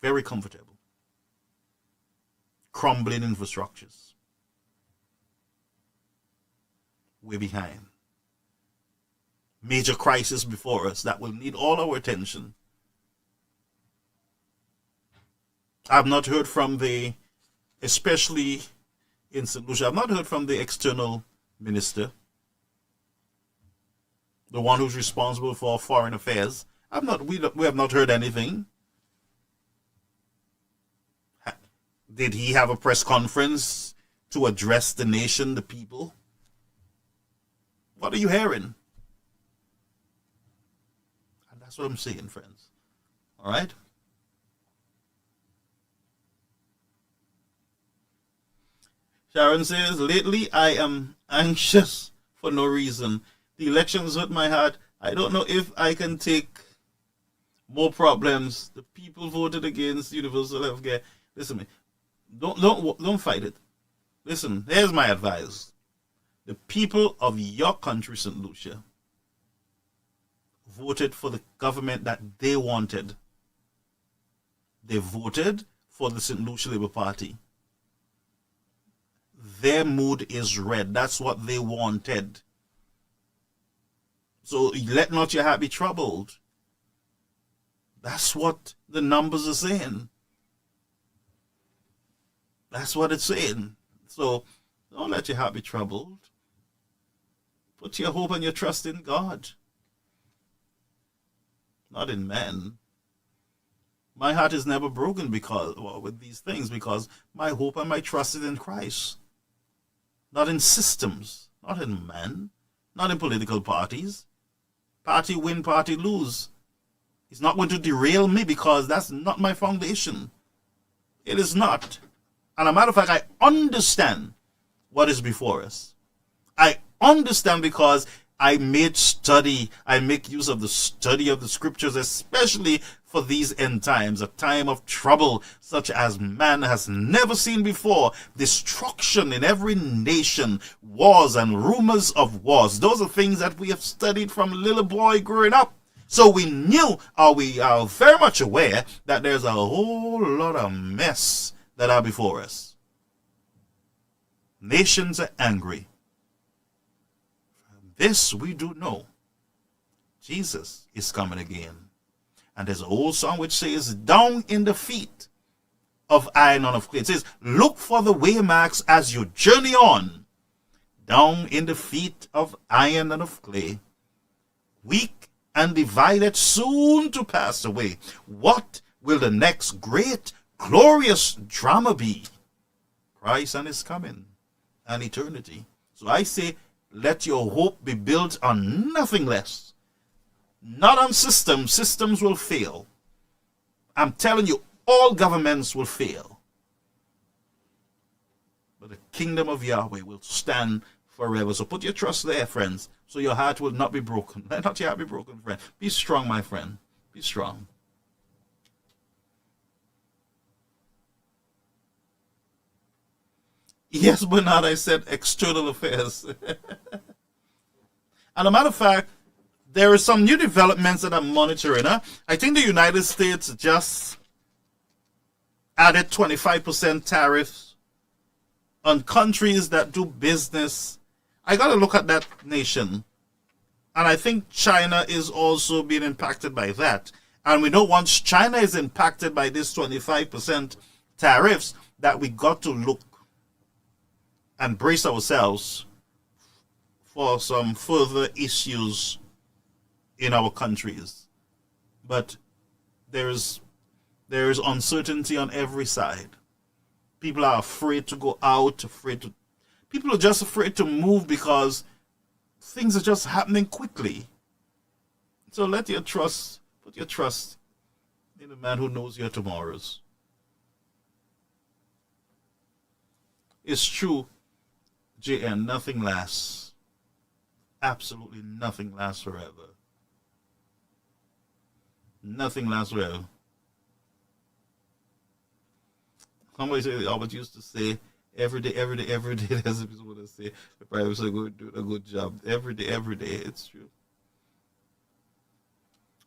Very comfortable. Crumbling infrastructures. We're behind. Major crisis before us that will need all our attention. I've not heard from especially in St. Lucia, I've not heard from the external minister, the one who's responsible for foreign affairs. We have not heard anything. Did he have a press conference to address the nation, the people? What are you hearing? And that's what I'm saying, friends. All right? Sharon says, lately I am anxious for no reason. The elections hurt my heart. I don't know if I can take more problems. The people voted against universal health care. Listen to me. Don't fight it. Listen, here's my advice. The people of your country, St. Lucia, voted for the government that they wanted. They voted for the St. Lucia Labour Party. Their mood is red. That's what they wanted. So let not your heart be troubled. That's what the numbers are saying. That's what it's saying. So don't let your heart be troubled. Put your hope and your trust in God, not in men. My heart is never broken with these things, because my hope and my trust is in Christ, not in systems, not in men, not in political parties. Party win, party lose. It's not going to derail me, because that's not my foundation. It is not. And a matter of fact, I understand what is before us. I understand because I make use of the study of the scriptures, especially for these end times, a time of trouble such as man has never seen before. Destruction in every nation, wars and rumors of wars. Those are things that we have studied from a little boy growing up. So we are very much aware that there's a whole lot of mess that are before us. Nations are angry. This we do know. Jesus is coming again. And there's an old song which says, down in the feet of iron and of clay. It says, look for the waymarks as you journey on. Down in the feet of iron and of clay. Weak and divided, soon to pass away. What will the next great, glorious drama be? Christ and his coming and eternity. So I say, let your hope be built on nothing less. Not on systems. Systems will fail. I'm telling you, all governments will fail. But the kingdom of Yahweh will stand forever. So put your trust there, friends, so your heart will not be broken. Let not your heart be broken, friend. Be strong, my friend. Be strong. Yes, Bernard, I said external affairs. And a matter of fact, there are some new developments that I'm monitoring. I think the United States just added 25% tariffs on countries that do business. I got to look at that nation. And I think China is also being impacted by that. And we know once China is impacted by this 25% tariffs, that we got to look and brace ourselves for some further issues in our countries. But there is uncertainty on every side. People are afraid to go out, people are just afraid to move because things are just happening quickly. So put your trust in the man who knows your tomorrows. It's true, JN, nothing lasts. Absolutely nothing lasts forever. Nothing lasts forever. Somebody said, Albert used to say, every day, every day, every day. That's what people want to say. The private sector doing a good job. Every day, every day. It's true.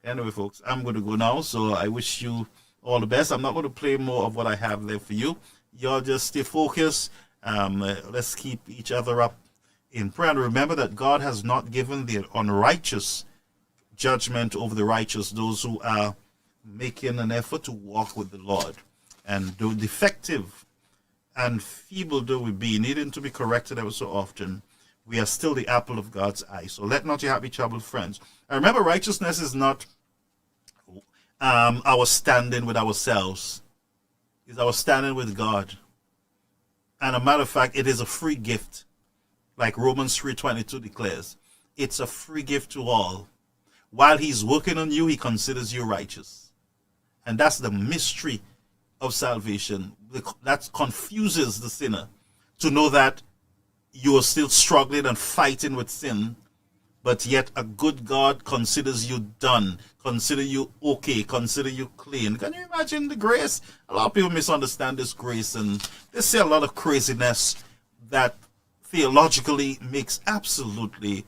Anyway, folks, I'm going to go now. So I wish you all the best. I'm not going to play more of what I have there for you. Y'all just stay focused. Let's keep each other up in prayer. And remember that God has not given the unrighteous judgment over the righteous, those who are making an effort to walk with the Lord. And though defective and feeble though we be, needing to be corrected ever so often, we are still the apple of God's eye. So let not your heart be troubled, friends. And remember, righteousness is not our standing with ourselves. It's our standing with God. And a matter of fact, it is a free gift. Like Romans 3:22 declares, it's a free gift to all. While he's working on you, he considers you righteous. And that's the mystery of salvation. That confuses the sinner to know that you are still struggling and fighting with sin, but yet a good God considers you done, consider you okay, consider you clean. Can you imagine the grace? A lot of people misunderstand this grace, and they say a lot of craziness that theologically makes absolutely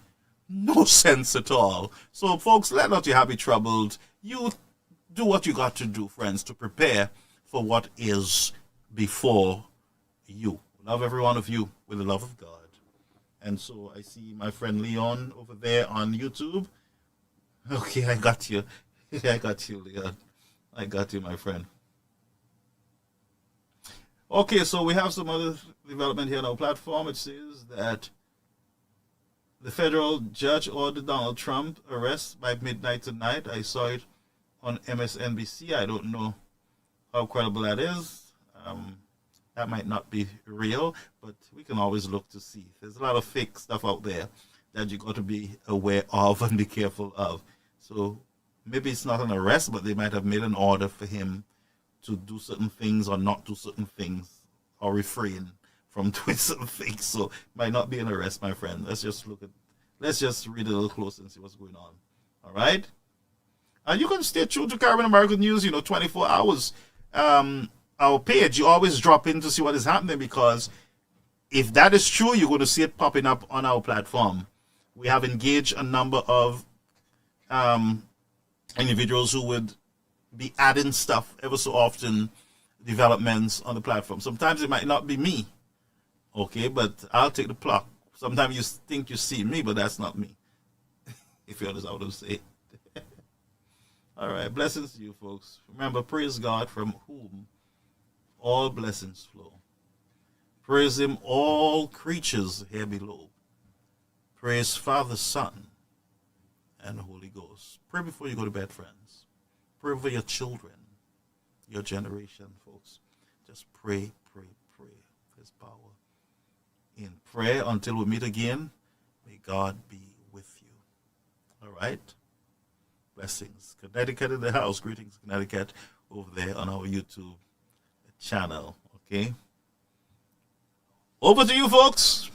no sense at all. So folks, let not your heart be troubled. You do what you got to do, friends, to prepare for what is before you. Love every one of you with the love of God. And so I see my friend Leon over there on YouTube. Okay, I got you. I got you, Leon. I got you, my friend. Okay, so we have some other development here on our platform. It says that the federal judge ordered Donald Trump arrest by midnight tonight. I saw it on MSNBC. I don't know how credible that is. That might not be real, but we can always look to see. There's a lot of fake stuff out there that you got to be aware of and be careful of. So maybe it's not an arrest, but they might have made an order for him to do certain things or not do certain things, or refrain from doing certain things. So it might not be an arrest, my friend. Let's just read a little closer and see what's going on. All right? And you can stay true to Caribbean American News, 24 hours. Our page, you always drop in to see what is happening, because if that is true, you're going to see it popping up on our platform. We have engaged a number of individuals who would be adding stuff ever so often, developments on the platform. Sometimes it might not be me, okay, but I'll take the plot. Sometimes you think you see me, but that's not me, if you understand what I'm saying. All right, blessings to you folks. Remember, praise God, from whom all blessings flow. Praise him, all creatures here below. Praise Father, Son, and Holy Ghost. Pray before you go to bed, friends. Pray for your children, your generation, folks. Just pray, pray, pray. There's power in prayer. Until we meet again, may God be with you. All right? Blessings. Connecticut in the house. Greetings, Connecticut, over there on our YouTube channel. Okay? Over to you, folks.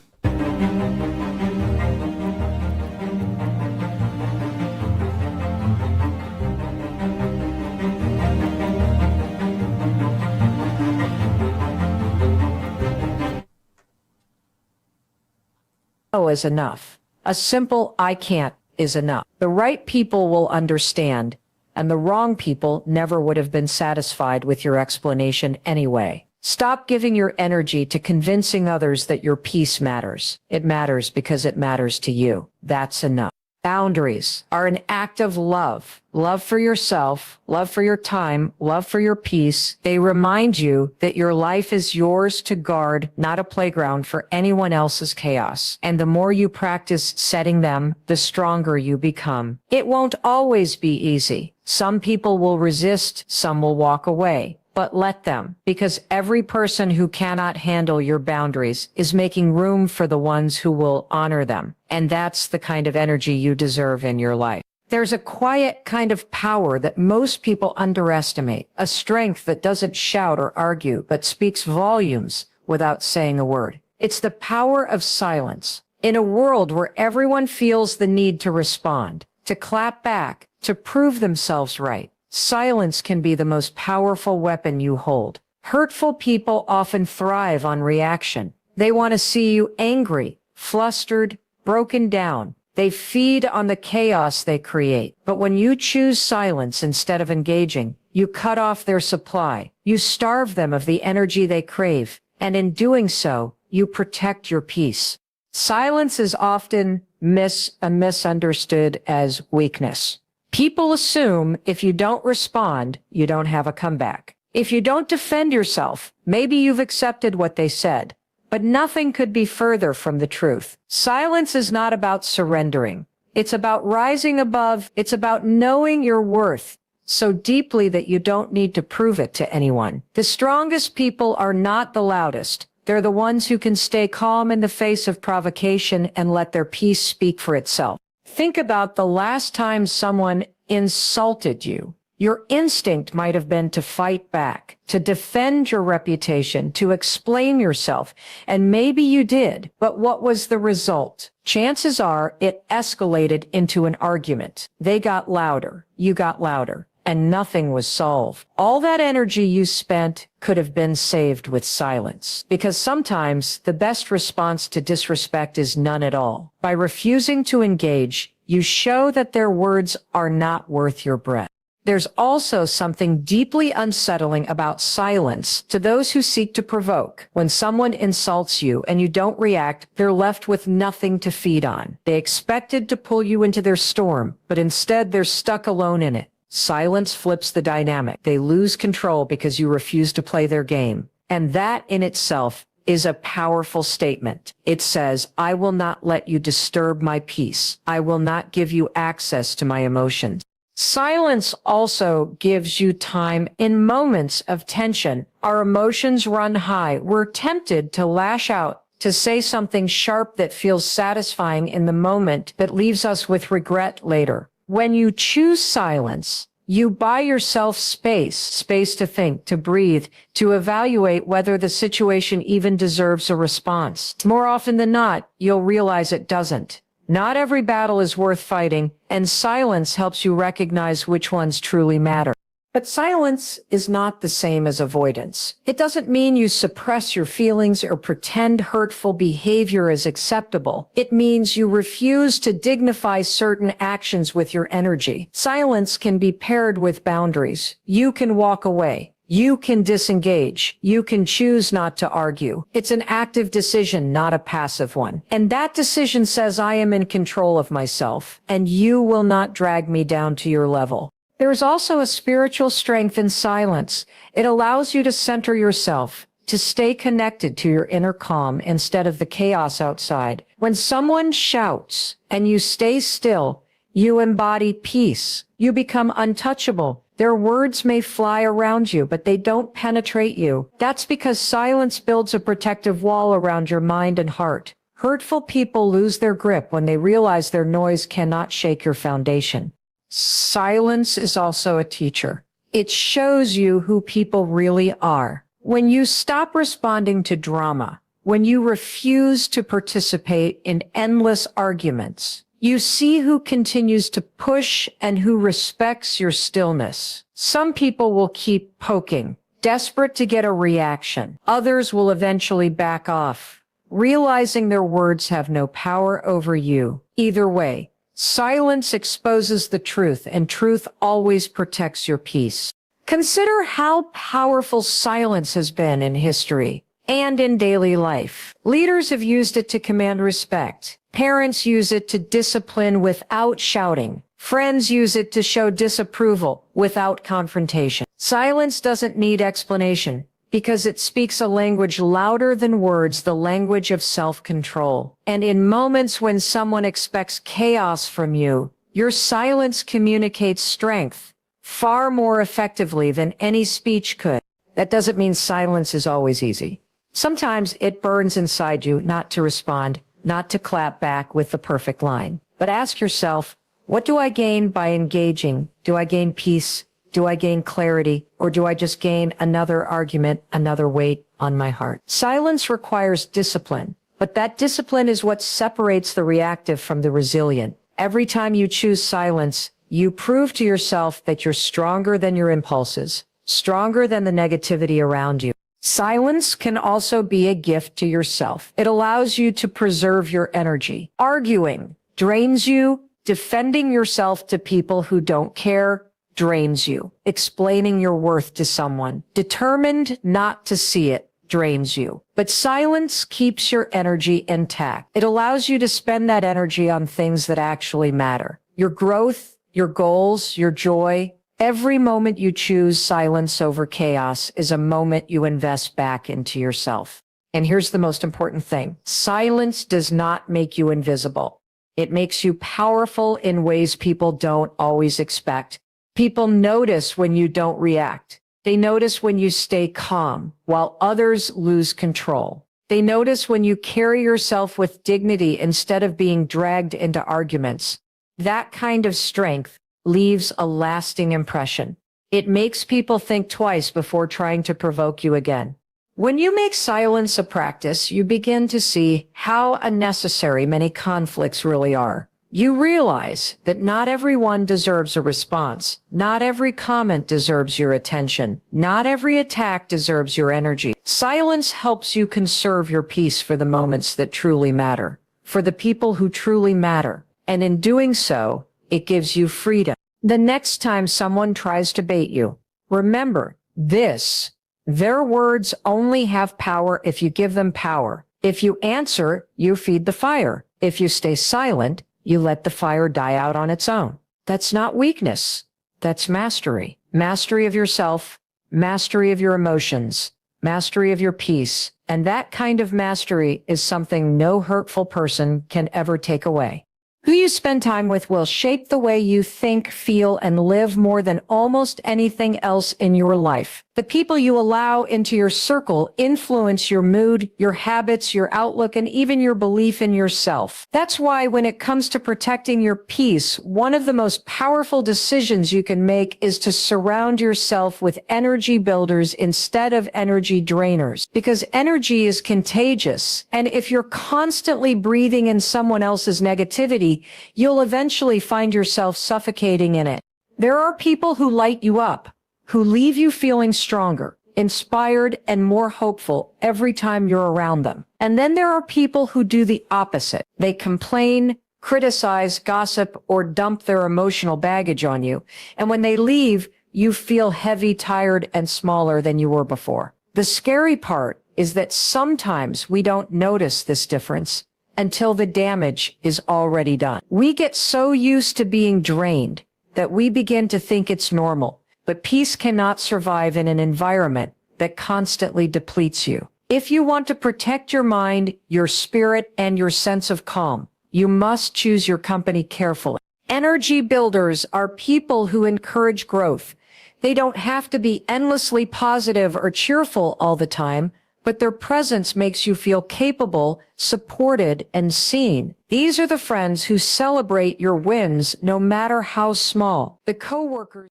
Is enough. A simple I can't is enough. The right people will understand, and the wrong people never would have been satisfied with your explanation anyway. Stop giving your energy to convincing others that your peace matters. It matters because it matters to you. That's enough. Boundaries are an act of love. Love for yourself, love for your time, love for your peace. They remind you that your life is yours to guard, not a playground for anyone else's chaos. And the more you practice setting them, the stronger you become. It won't always be easy. Some people will resist, some will walk away. But let them, because every person who cannot handle your boundaries is making room for the ones who will honor them. And that's the kind of energy you deserve in your life. There's a quiet kind of power that most people underestimate, a strength that doesn't shout or argue, but speaks volumes without saying a word. It's the power of silence. In a world where everyone feels the need to respond, to clap back, to prove themselves right, silence can be the most powerful weapon you hold. Hurtful people often thrive on reaction. They want to see you angry, flustered, broken down. They feed on the chaos they create. But when you choose silence instead of engaging, you cut off their supply. You starve them of the energy they crave. And in doing so, you protect your peace. Silence is often misunderstood as weakness. People assume if you don't respond, you don't have a comeback. If you don't defend yourself, maybe you've accepted what they said. But nothing could be further from the truth. Silence is not about surrendering. It's about rising above. It's about knowing your worth so deeply that you don't need to prove it to anyone. The strongest people are not the loudest. They're the ones who can stay calm in the face of provocation and let their peace speak for itself. Think about the last time someone insulted you. Your instinct might have been to fight back, to defend your reputation, to explain yourself. And maybe you did, but what was the result? Chances are it escalated into an argument. They got louder, you got louder, and nothing was solved. All that energy you spent could have been saved with silence. Because sometimes the best response to disrespect is none at all. By refusing to engage, you show that their words are not worth your breath. There's also something deeply unsettling about silence to those who seek to provoke. When someone insults you and you don't react, they're left with nothing to feed on. They expected to pull you into their storm, but instead they're stuck alone in it. Silence flips the dynamic. They lose control because you refuse to play their game. And that in itself is a powerful statement. It says, I will not let you disturb my peace. I will not give you access to my emotions. Silence also gives you time in moments of tension. Our emotions run high. We're tempted to lash out, to say something sharp that feels satisfying in the moment that leaves us with regret later. When you choose silence, you buy yourself space to think, to breathe, to evaluate whether the situation even deserves a response. More often than not, you'll realize it doesn't. Not every battle is worth fighting, and silence helps you recognize which ones truly matter. But silence is not the same as avoidance. It doesn't mean you suppress your feelings or pretend hurtful behavior is acceptable. It means you refuse to dignify certain actions with your energy. Silence can be paired with boundaries. You can walk away. You can disengage. You can choose not to argue. It's an active decision, not a passive one. And that decision says, I am in control of myself, and you will not drag me down to your level. There is also a spiritual strength in silence. It allows you to center yourself, to stay connected to your inner calm instead of the chaos outside. When someone shouts and you stay still, you embody peace. You become untouchable. Their words may fly around you, but they don't penetrate you. That's because silence builds a protective wall around your mind and heart. Hurtful people lose their grip when they realize their noise cannot shake your foundation. Silence is also a teacher. It shows you who people really are. When you stop responding to drama, when you refuse to participate in endless arguments, you see who continues to push and who respects your stillness. Some people will keep poking, desperate to get a reaction. Others will eventually back off, realizing their words have no power over you. Either way, silence exposes the truth, and truth always protects your peace. Consider how powerful silence has been in history and in daily life. Leaders have used it to command respect. Parents use it to discipline without shouting. Friends use it to show disapproval without confrontation. Silence doesn't need explanation because it speaks a language louder than words, the language of self-control. And in moments when someone expects chaos from you, your silence communicates strength far more effectively than any speech could. That doesn't mean silence is always easy. Sometimes it burns inside you not to respond, not to clap back with the perfect line. But ask yourself, what do I gain by engaging? Do I gain peace? Do I gain clarity? Or do I just gain another argument, another weight on my heart? Silence requires discipline, But that discipline is what separates the reactive from the resilient. Every time you choose silence, you prove to yourself that you're stronger than your impulses, stronger than the negativity around you. Silence can also be a gift to yourself. It allows you to preserve your energy. Arguing drains you. Defending yourself to people who don't care drains you. Explaining your worth to someone, determined not to see it, drains you. But silence keeps your energy intact. It allows you to spend that energy on things that actually matter. Your growth, your goals, your joy. Every moment you choose silence over chaos is a moment you invest back into yourself. And here's the most important thing. Silence does not make you invisible. It makes you powerful in ways people don't always expect. People notice when you don't react. They notice when you stay calm while others lose control. They notice when you carry yourself with dignity instead of being dragged into arguments. That kind of strength leaves a lasting impression. It makes people think twice before trying to provoke you again. When you make silence a practice, you begin to see how unnecessary many conflicts really are. You realize that not everyone deserves a response. Not every comment deserves your attention. Not every attack deserves your energy. Silence helps you conserve your peace for the moments that truly matter, for the people who truly matter. And in doing so, it gives you freedom. The next time someone tries to bait you, remember this. Their words only have power if you give them power. If you answer, you feed the fire. If you stay silent, you let the fire die out on its own. That's not weakness. That's mastery. Mastery of yourself, mastery of your emotions, mastery of your peace. And that kind of mastery is something no hurtful person can ever take away. Who you spend time with will shape the way you think, feel, and live more than almost anything else in your life. The people you allow into your circle influence your mood, your habits, your outlook, and even your belief in yourself. That's why when it comes to protecting your peace, one of the most powerful decisions you can make is to surround yourself with energy builders instead of energy drainers. Because energy is contagious, and if you're constantly breathing in someone else's negativity, you'll eventually find yourself suffocating in it. There are people who light you up, who leave you feeling stronger, inspired, and more hopeful every time you're around them. And then there are people who do the opposite. They complain, criticize, gossip, or dump their emotional baggage on you. And when they leave, you feel heavy, tired, and smaller than you were before. The scary part is that sometimes we don't notice this difference until the damage is already done. We get so used to being drained that we begin to think it's normal. But peace cannot survive in an environment that constantly depletes you. If you want to protect your mind, your spirit, and your sense of calm, you must choose your company carefully. Energy builders are people who encourage growth. They don't have to be endlessly positive or cheerful all the time, but their presence makes you feel capable, supported, and seen. These are the friends who celebrate your wins no matter how small. The coworkers